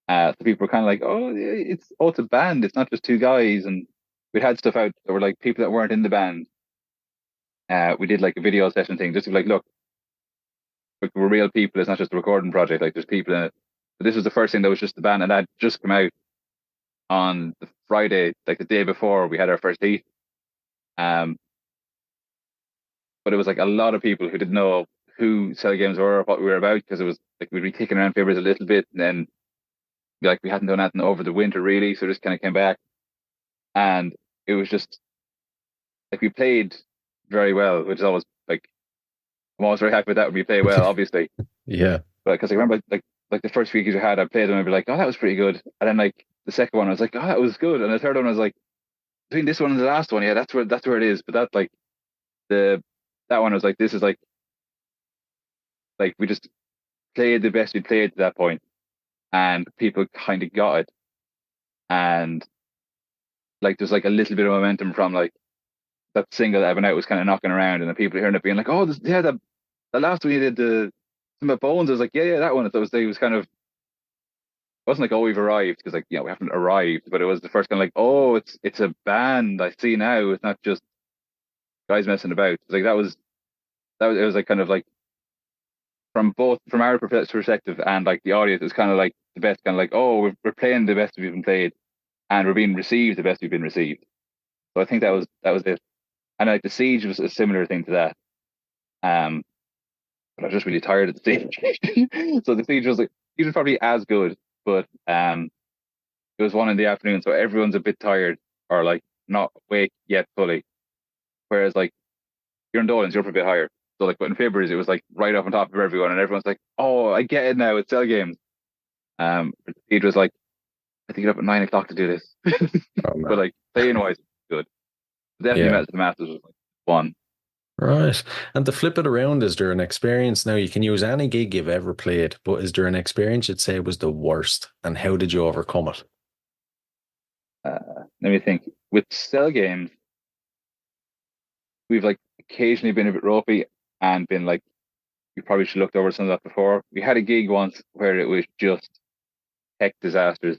So people were kind of like, oh, it's a band. It's not just two guys. And we had stuff out that were like people that weren't in the band. We did like a video session thing just to be like, look, we're real people. It's not just a recording project. Like there's people in it. But this was the first thing that was just the band, and that had just come out. on the Friday, like the day before we had our first heat. But it was like a lot of people who didn't know who Cell Games were or what we were about, because it was like we'd be kicking around Fibers a little bit, and then like we hadn't done anything over the winter really, so just kind of came back, and it was just like we played very well, which is always like I'm always very happy with that when we play well, obviously. Yeah. But because I remember like the first week you had, I played them and I'd be like, oh, that was pretty good, and then like the second one I was like, oh, that was good, and the third one I was like, between this one and the last one, yeah, that's where it is. But that like the that one was like, this is like we just played the best we played to that point, and people kind of got it, and like there's like a little bit of momentum from like that single that Evan out was kind of knocking around, and the people hearing it being like, oh, yeah, the last one you did, the some of Bones, I was like, yeah, that one. It was kind of, wasn't like, oh, we've arrived, because like, we haven't arrived, but it was the first kind of like, oh, it's a band I see now. It's not just guys messing about. Like that was it was like kind of like from our perspective and like the audience, it was kind of like the best, kind of like, oh, we're playing the best we've been played, and we're being received the best we've been received. So I think that was it. And like the Siege was a similar thing to that. But I was just really tired of the Siege. So the Siege was probably as good, but it was 1 in the afternoon, so everyone's a bit tired or like not awake yet fully. Whereas like you're in Dolan's, you're up a bit higher. So like, but in February it was like right up on top of everyone, and everyone's like, "Oh, I get it now. It's Cell Games." It was like, I think, get up at 9 o'clock to do this, Oh, but like playing wise, good. Definitely yeah. met the Masters was like fun. Right. And to flip it around, is there an experience now? You can use any gig you've ever played, but is there an experience you'd say was the worst, and how did you overcome it? Let me think. With Cell Games, we've like occasionally been a bit ropey and been like, we probably should have looked over some of that before. We had a gig once where it was just tech disasters.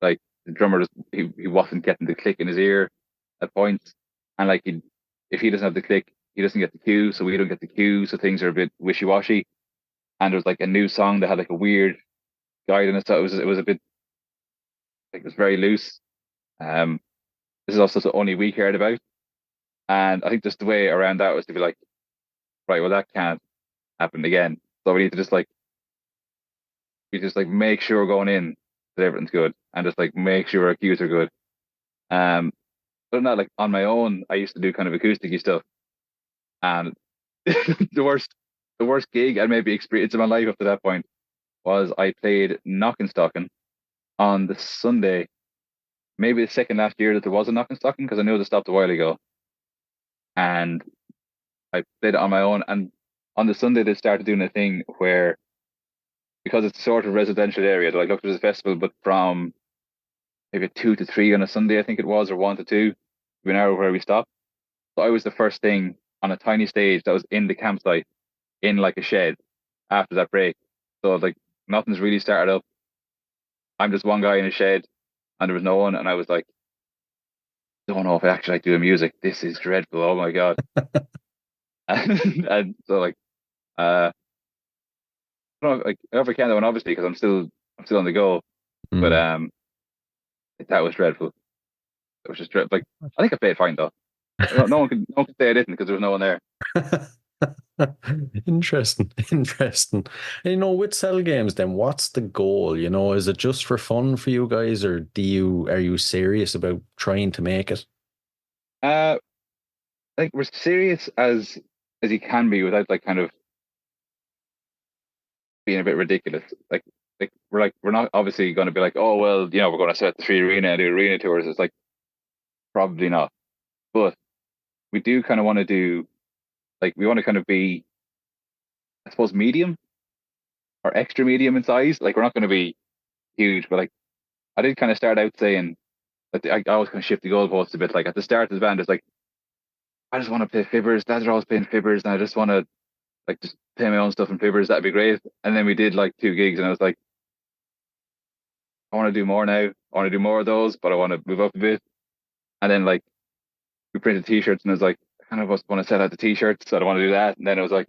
Like the drummer he wasn't getting the click in his ear at points, and like if he doesn't have the click, he doesn't get the cue, so we don't get the cue, so things are a bit wishy washy. And there was like a new song that had like a weird guide in it, so it was a bit like, it was very loose. This is also the only we cared about, and I think just the way around that was to be like, right, well that can't happen again, so we need to just like make sure going in that everything's good, and just like make sure our cues are good. But not like on my own, I used to do kind of acousticy stuff, and the worst gig I maybe experienced in my life up to that point was I played Knockenstocking on the Sunday, maybe the second last year that there was a Knockenstocking, because I knew they stopped a while ago, and I played it on my own. And on the Sunday they started doing a thing where, because it's sort of residential area, they're like, look, there's a festival, but from maybe 2 to 3 on a Sunday, I think it was, or 1 to 2, an hour where we stopped. So I was the first thing on a tiny stage that was in the campsite, in like a shed after that break. So like nothing's really started up. I'm just one guy in a shed, and there was no one, and I was like, don't know if I actually like doing music. This is dreadful. Oh my god. and so like I don't know, like I never can that one, obviously, because I'm still on the go. But that was dreadful. It was just dreadful. Like I think I played fine though. No one can say I didn't, because there was no one there. Interesting. And, with Cell Games, then what's the goal? Is it just for fun for you guys, or are you serious about trying to make it? I think we're serious as you can be, without like kind of being a bit ridiculous. Like we're not obviously going to be like, oh well, we're going to set the free arena and do arena tours. It's like, probably not. But we do kind of want to do, like, we want to kind of be, I suppose, medium or extra medium in size. Like, we're not going to be huge, but like I did kind of start out saying that I always kind of shift the goalposts a bit. Like at the start of the band, it's like, I just want to play fibbers. Dads are always playing fibbers, and I just want to like just play my own stuff in fibbers. That'd be great. And then we did like 2 gigs, and I was like, I want to do more now. I want to do more of those, but I want to move up a bit. And then like we printed T-shirts, and I was like, I kind of want to set out the T-shirts, so I don't want to do that. And then it was like,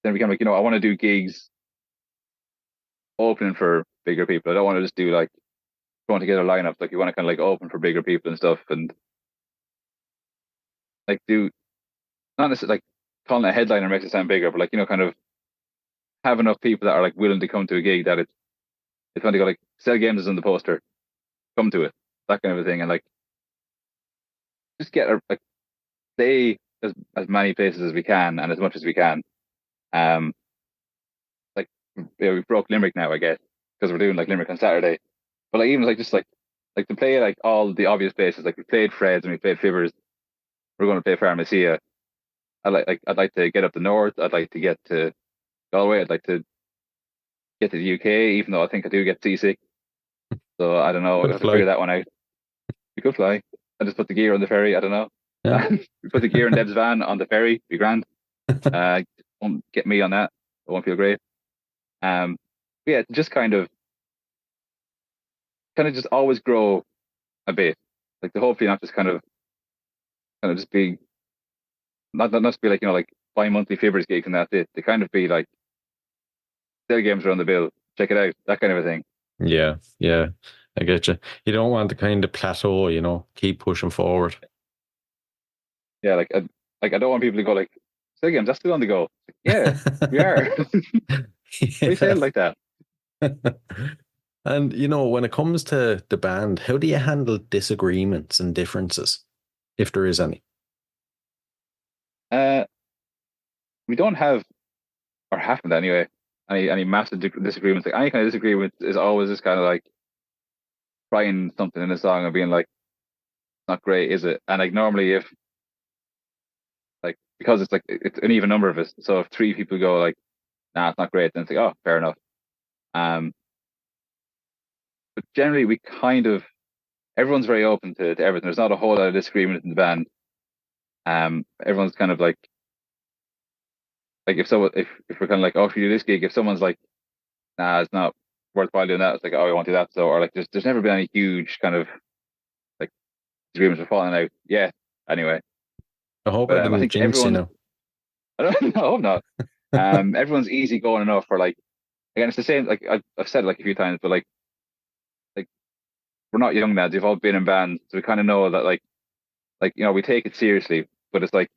then we became like, I want to do gigs opening for bigger people. I don't want to just do like throwing together lineups, like you want to kind of like open for bigger people and stuff, and like do not necessarily like calling it a headliner makes it sound bigger, but like kind of have enough people that are like willing to come to a gig that it's going to go like sell games is on the poster, come to it, that kind of a thing, and like just get like stay as many places as we can and as much as we can. Um, like we broke Limerick now, I guess, because we're doing like Limerick on Saturday. But like even like just like to play like all the obvious places, like we played Fred's and we played Fibbers. We're going to play Pharmacia. I'd like to get up the north. I'd like to get to Galway. I'd like to get to the UK, even though I think I do get seasick. So I don't know. We'll Good have to fly. figure that one out. We could fly. I just put the gear on the ferry. I don't know. Yeah. We put the gear in Deb's van on the ferry. Be grand. Won't get me on that. I won't feel great. Yeah, just kind of just always grow a bit. Like the hopefully not just kind of just be not just be like like bi-monthly Fibbers gigs and that's it. They kind of be like their games are on the bill. Check it out. That kind of a thing. Yeah, yeah, I get you. You don't want to kind of plateau, keep pushing forward. Yeah, like I don't want people to go like Sega games, that's still on the go. Like, yeah, we are. We say it like that. And when it comes to the band, how do you handle disagreements and differences, if there is any? We don't have or haven't anyway any massive disagreements. Like any kind of disagreement is always just kind of like trying something in a song and being like, not great, is it? And like normally if like because it's like it's an even number of us, so if three people go like, nah, it's not great, then it's like, oh, fair enough. But generally we kind of everyone's very open to everything. There's not a whole lot of disagreement in the band. Everyone's kind of like if someone if we're kind of like, oh, if you do this gig, if someone's like, nah, it's not worthwhile doing that, it's like, oh, I won't do that. So or like there's never been any huge kind of like disagreements are falling out. Yeah. Anyway. I hope But I I didn't think jinx you everyone now. I don't know, I'm not. Everyone's easy going enough for like again it's the same like I've said it like a few times, but like we're not young lads, we've all been in bands, so we kind of know that like we take it seriously, but it's like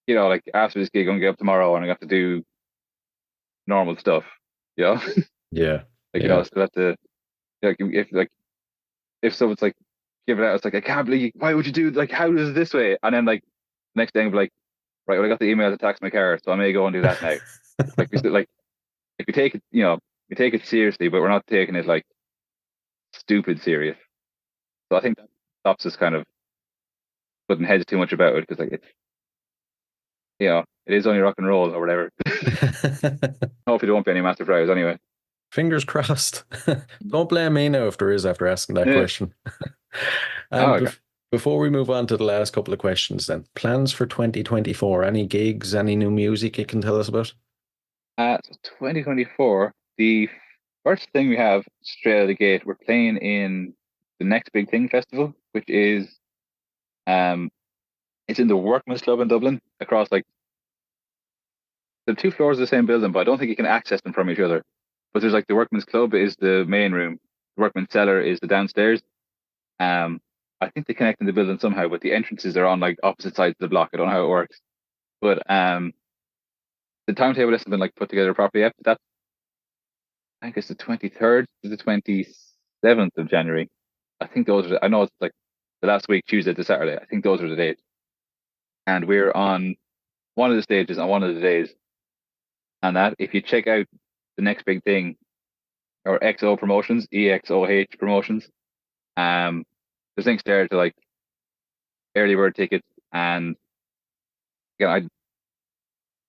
like after this gig, I'm gonna get up tomorrow and I have to do normal stuff. You know, Yeah, like yeah. still have to if someone's like give it out, it's like I can't believe why would you do like how is it this way? And then like next day I'm like, right, well I got the email to tax my car, so I may go and do that now. Like we still like if we take it, we take it seriously, but we're not taking it like stupid serious. So I think that stops us kind of putting heads too much about it because like it's it is only rock and roll or whatever. Hopefully there won't be any massive rows anyway. Fingers crossed. Don't blame me now if there is after asking that Yeah. question. And Okay. before we move on to the last couple of questions, then plans for 2024? Any gigs? Any new music you can tell us about? So 2024, the first thing we have straight out of the gate, we're playing in the Next Big Thing Festival, which is it's in the Workman's Club in Dublin, across like the two floors of the same building, but I don't think you can access them from each other. But there's like the Workman's Club is the main room, the Workman's Cellar is the downstairs. I think they connect in the building somehow, but the entrances are on like opposite sides of the block. I don't know how it works, but the timetable hasn't been like put together properly yet. But I think it's the 23rd to the 27th of January. I think those are. I know it's like the last week, Tuesday to Saturday. I think those are the dates, and we're on one of the stages on one of the days. And that if you check out the Next Big Thing or XO Promotions, EXOH Promotions, there's links there to like early bird tickets, and again,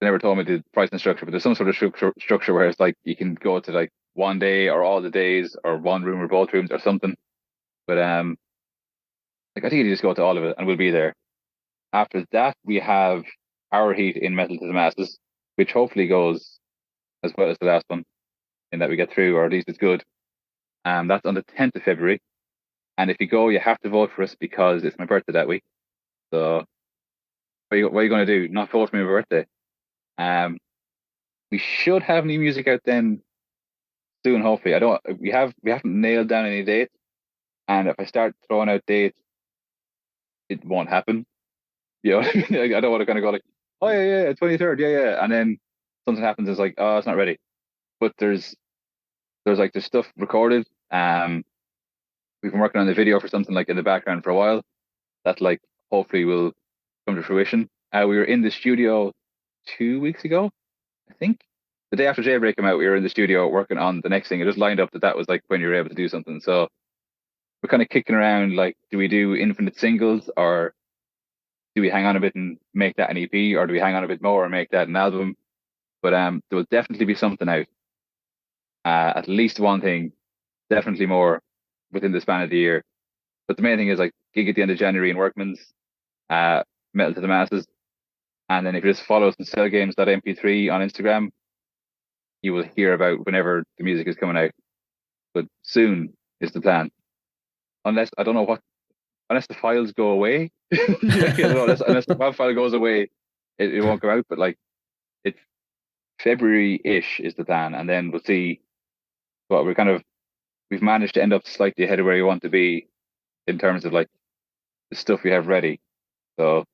they never told me the pricing structure, but there's some sort of structure where it's like you can go to like one day or all the days or one room or both rooms or something. But like I think you just go to all of it and we'll be there. After that, we have Our Heat in Metal to the Masses, which hopefully goes as well as the last one, in that we get through, or at least it's good. That's on the 10th of February. And if you go, you have to vote for us because it's my birthday that week. So what are you going to do? Not vote for me on my birthday? We should have new music out then soon, hopefully. We haven't nailed down any dates, And if I start throwing out dates, it won't happen. You know what I mean? Like, I don't want to kind of go like, oh yeah, 23rd, yeah. And then something happens, it's like, oh, it's not ready. But there's stuff recorded. We've been working on the video for something like in the background for a while that like hopefully will come to fruition. We were in the studio 2 weeks ago, I think. The day after Jailbreak came out, we were in the studio working on the next thing. It just lined up that was like when you were able to do something. So we're kind of kicking around like, do we do infinite singles, or do we hang on a bit and make that an EP, or do we hang on a bit more and make that an album? But there will definitely be something out. At least one thing, definitely more within the span of the year. But the main thing is like gig at the end of January in Workman's, Metal to the Masses. And then if you just follow us on cellgames.mp3 on Instagram, you will hear about whenever the music is coming out. But soon is the plan. Unless, I don't know what, unless the files go away. I don't know, unless the WAV file goes away, it won't go out. But like, it's February-ish is the plan. And then we'll see what we've managed to end up slightly ahead of where we want to be in terms of like the stuff we have ready. So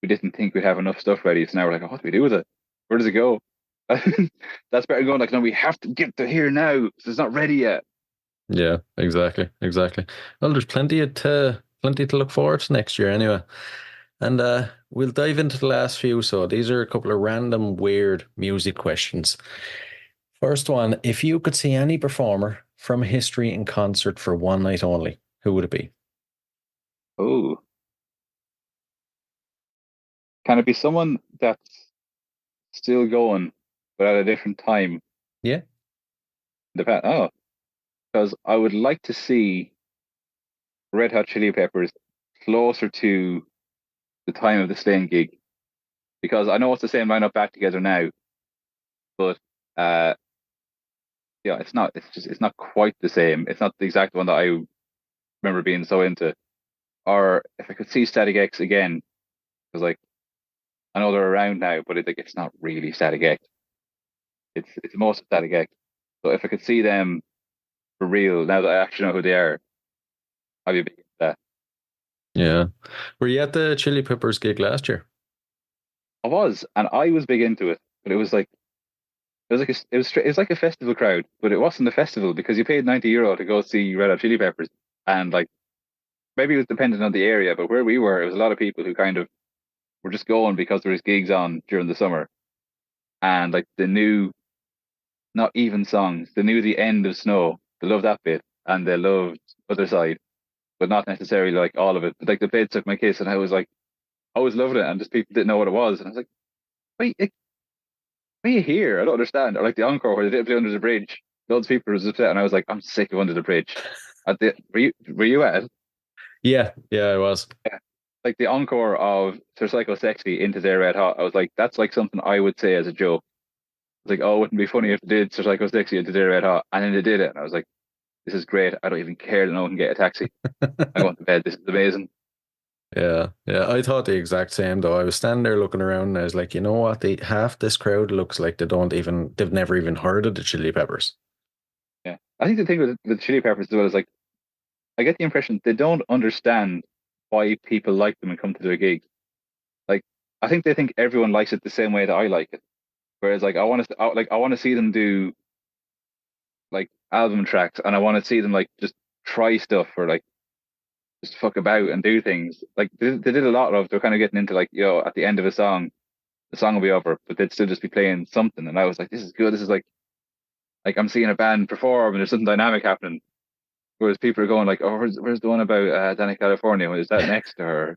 we didn't think we'd have enough stuff ready. So now we're like, oh, what do we do with it? Where does it go? That's better than going like, no, we have to get to here now. So it's not ready yet. Yeah, exactly. Well, there's plenty to look forward to next year anyway. And we'll dive into the last few. So these are a couple of random weird music questions. First one, if you could see any performer from history in concert for one night only, who would it be? Oh, can it be someone that's still going, but at a different time? Yeah. Oh, because I would like to see Red Hot Chili Peppers closer to the time of the Slane gig, because I know it's the same lineup back together now, but yeah, it's not quite the same. It's not the exact one that I remember being so into. Or if I could see Static X again, because like I know they're around now, but it's not really Static X. It's most of Static X. So if I could see them for real, now that I actually know who they are, I'd be big into that. Yeah. Were you at the Chili Peppers gig last year? I was, and I was big into it, but it was like it was like a festival crowd, but it wasn't a festival because you paid €90 to go see Red Hot Chili Peppers, and like maybe it was dependent on the area, but where we were, it was a lot of people who kind of were just going because there was gigs on during the summer, and like they knew not even songs, they knew the end of Snow, they loved that bit, and they loved Other Side, but not necessarily like all of it. But like they played Suck My Kiss, and I was like, I was loving it, and just people didn't know what it was, and I was like, wait, why are you here? I don't understand. Or like the encore where they didn't play Under the Bridge, loads of people were upset, and I was like, I'm sick of Under the Bridge. Were you at it? Yeah, I was. Like the encore of Sir Psycho Sexy into their Red Hot, I was like, that's like something I would say as a joke. I was like, oh, wouldn't it be funny if they did Sir Psycho Sexy into their Red Hot, and then they did it, and I was like, this is great. I don't even care that no one can get a taxi. I'm going to bed. This is amazing. Yeah. I thought the exact same though. I was standing there looking around and I was like, you know what? Half this crowd looks like they've never even heard of the Chili Peppers. Yeah, I think the thing with Chili Peppers as well is like, I get the impression they don't understand why people like them and come to their gigs. Like, I think they think everyone likes it the same way that I like it. Whereas, like, I want to see them do like album tracks, and I want to see them like just try stuff or like just fuck about and do things. Like they did a lot of. They're kind of getting into like, at the end of a song, the song will be over, but they'd still just be playing something. And I was like, this is good. This is like I'm seeing a band perform and there's something dynamic happening. Whereas people are going like, oh, where's the one about Danny California? Is that next? Or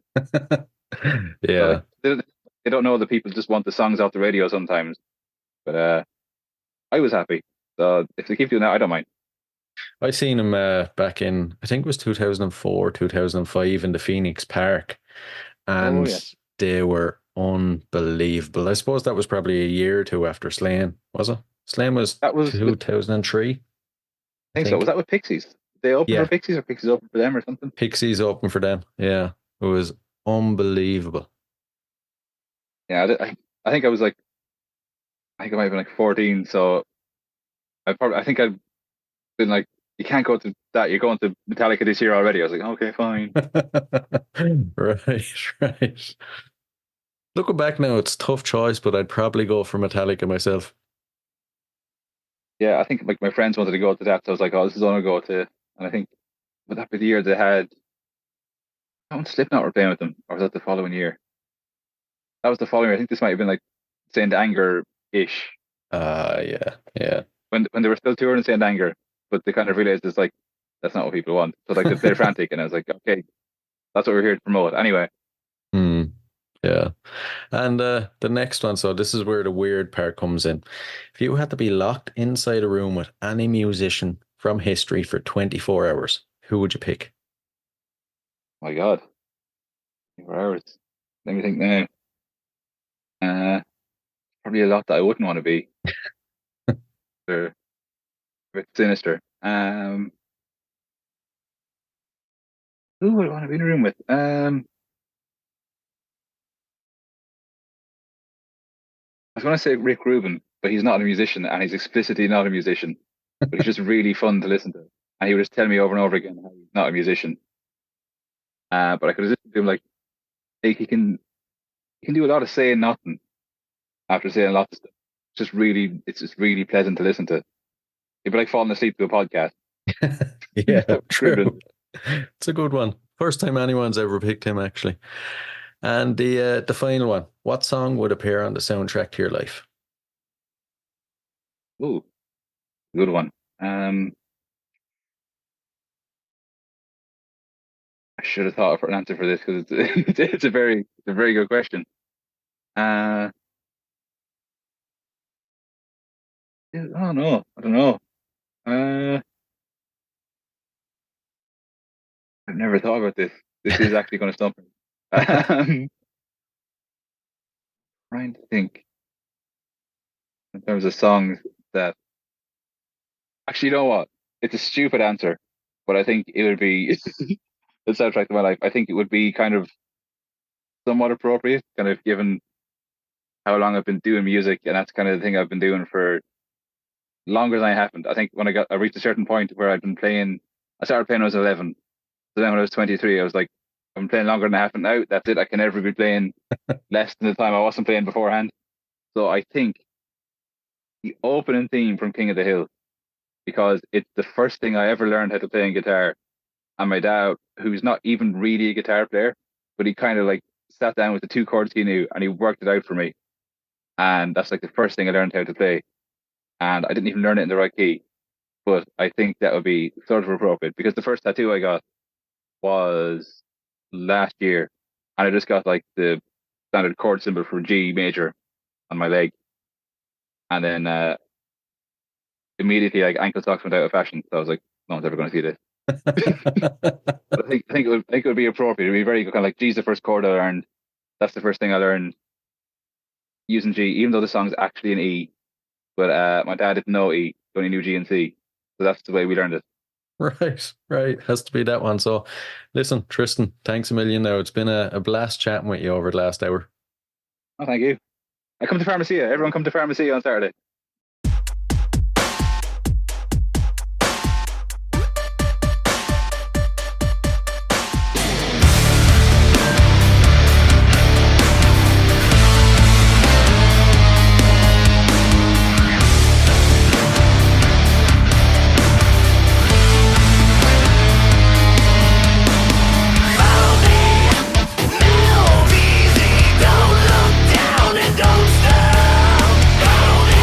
Yeah. so, like, they don't know that people just want the songs off the radio sometimes. But I was happy. So if they keep doing that, I don't mind. I seen him back in, I think it was 2004, 2005 in the Phoenix Park, and Yeah. they were unbelievable. I suppose that was probably a year or two after Slane, was it? Slane was That was 2003. I think so. Was that with Pixies? They opened Yeah. for Pixies, or Pixies opened for them, or something? Pixies open for them. Yeah, it was unbelievable. Yeah, I think I was like, I think I might have been like 14. So I think I'd been like you can't go to that. You're going to Metallica this year already. I was like, okay, fine. Right. Looking back now, it's a tough choice, but I'd probably go for Metallica myself. Yeah, I think like my friends wanted to go to that, so I was like, oh, this is what I'll go to. And I think would that be the year they had? I don't Slipknot were playing with them, or was that the following year? That was the following year. I think this might have been like Saint Anger ish Yeah. when they were still touring Saint Anger, but they kind of realized it's like that's not what people want. So like they're frantic, and I was like, okay, that's what we're here to promote. Anyway, Yeah. And the next one, so this is where the weird part comes in. If you had to be locked inside a room with any musician from history for 24 hours, who would you pick? my God, 4 hours. Let me think now. Probably a lot that I wouldn't want to be. They're a bit sinister. Who would I want to be in a room with? I was going to say Rick Rubin, but he's not a musician, and he's explicitly not a musician. But he's just really fun to listen to, and he would just tell me over and over again how he's not a musician. But I could listen to him like he can do a lot of saying nothing after saying lots of stuff. It's just really pleasant to listen to. It'd be like falling asleep to a podcast. Yeah, true. Rubin. It's a good one. First time anyone's ever picked him, actually. And the final one. What song would appear on the soundtrack to your life? Ooh, good one. I should have thought of an answer for this because it's a very good question. I don't know. I've never thought about this. This is actually going to stump me. Trying to think in terms of songs that actually, you know what? It's a stupid answer, but I think it would be the soundtrack to my life. I think it would be kind of somewhat appropriate, kind of given how long I've been doing music, and that's kind of the thing I've been doing for longer than I haven't. I think when I reached a certain point where I'd been playing, I started playing when I was 11. So then when I was 23, I was like, I'm playing longer than I haven't now. That's it. I can never be playing less than the time I wasn't playing beforehand. So I think the opening theme from King of the Hill, because it's the first thing I ever learned how to play on guitar. And my dad, who's not even really a guitar player, but he kind of like sat down with the two chords he knew and he worked it out for me. And that's like the first thing I learned how to play. And I didn't even learn it in the right key. But I think that would be sort of appropriate because the first tattoo I got was last year. And I just got like the standard chord symbol for G major on my leg. And then immediately like ankle socks went out of fashion. So I was like, no one's ever going to see this. But I think it would be appropriate. It would be very good, kind of like G's the first chord I learned. That's the first thing I learned using G, even though the song's actually an E. But my dad didn't know E, he only knew G and C. So that's the way we learned it. Right. Has to be that one. So listen, Tristan, thanks a million now. It's been a blast chatting with you over the last hour. Oh, thank you. I come to Pharmacia. Everyone come to Pharmacia on Saturday. Move easy, don't look down and don't stop. Hold it.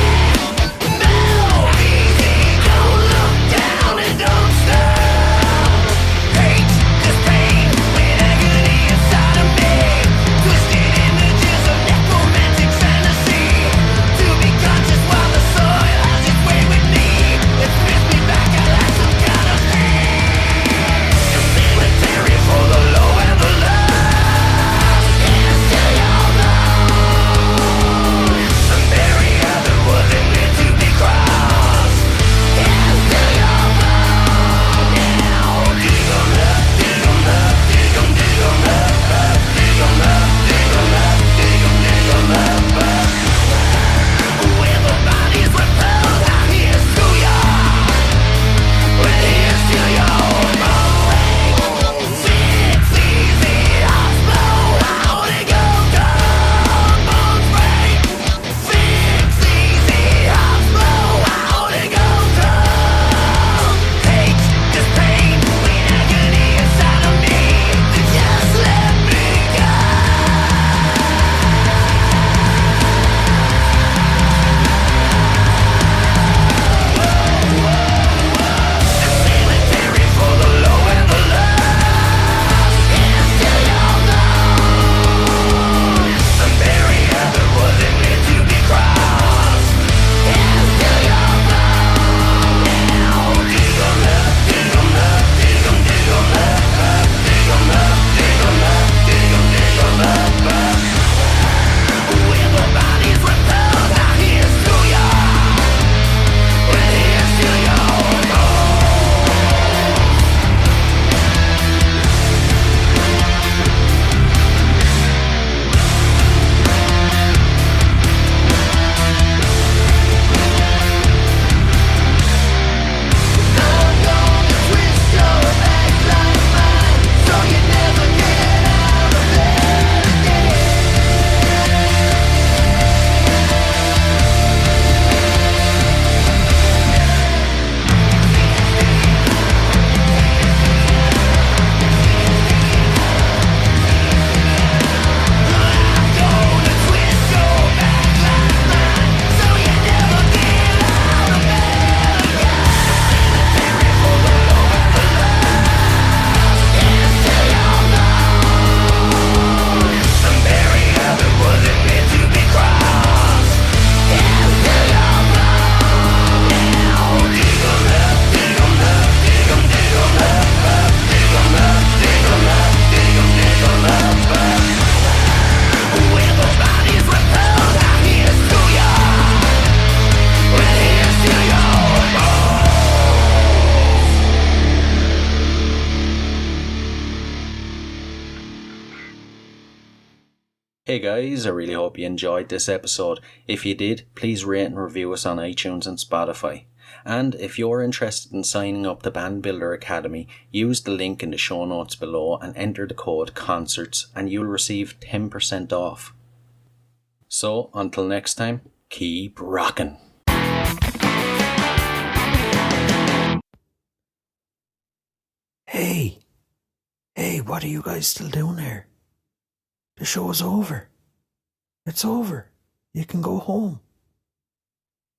Hey guys, I really hope you enjoyed this episode. If you did, please rate and review us on iTunes and Spotify. And if you're interested in signing up to Band Builder Academy, use the link in the show notes below and enter the code CONCERTS and you'll receive 10% off. So, until next time, keep rocking. Hey, what are you guys still doing here? The show's over. It's over. You can go home.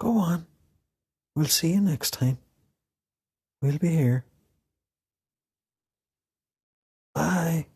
Go on. We'll see you next time. We'll be here. Bye.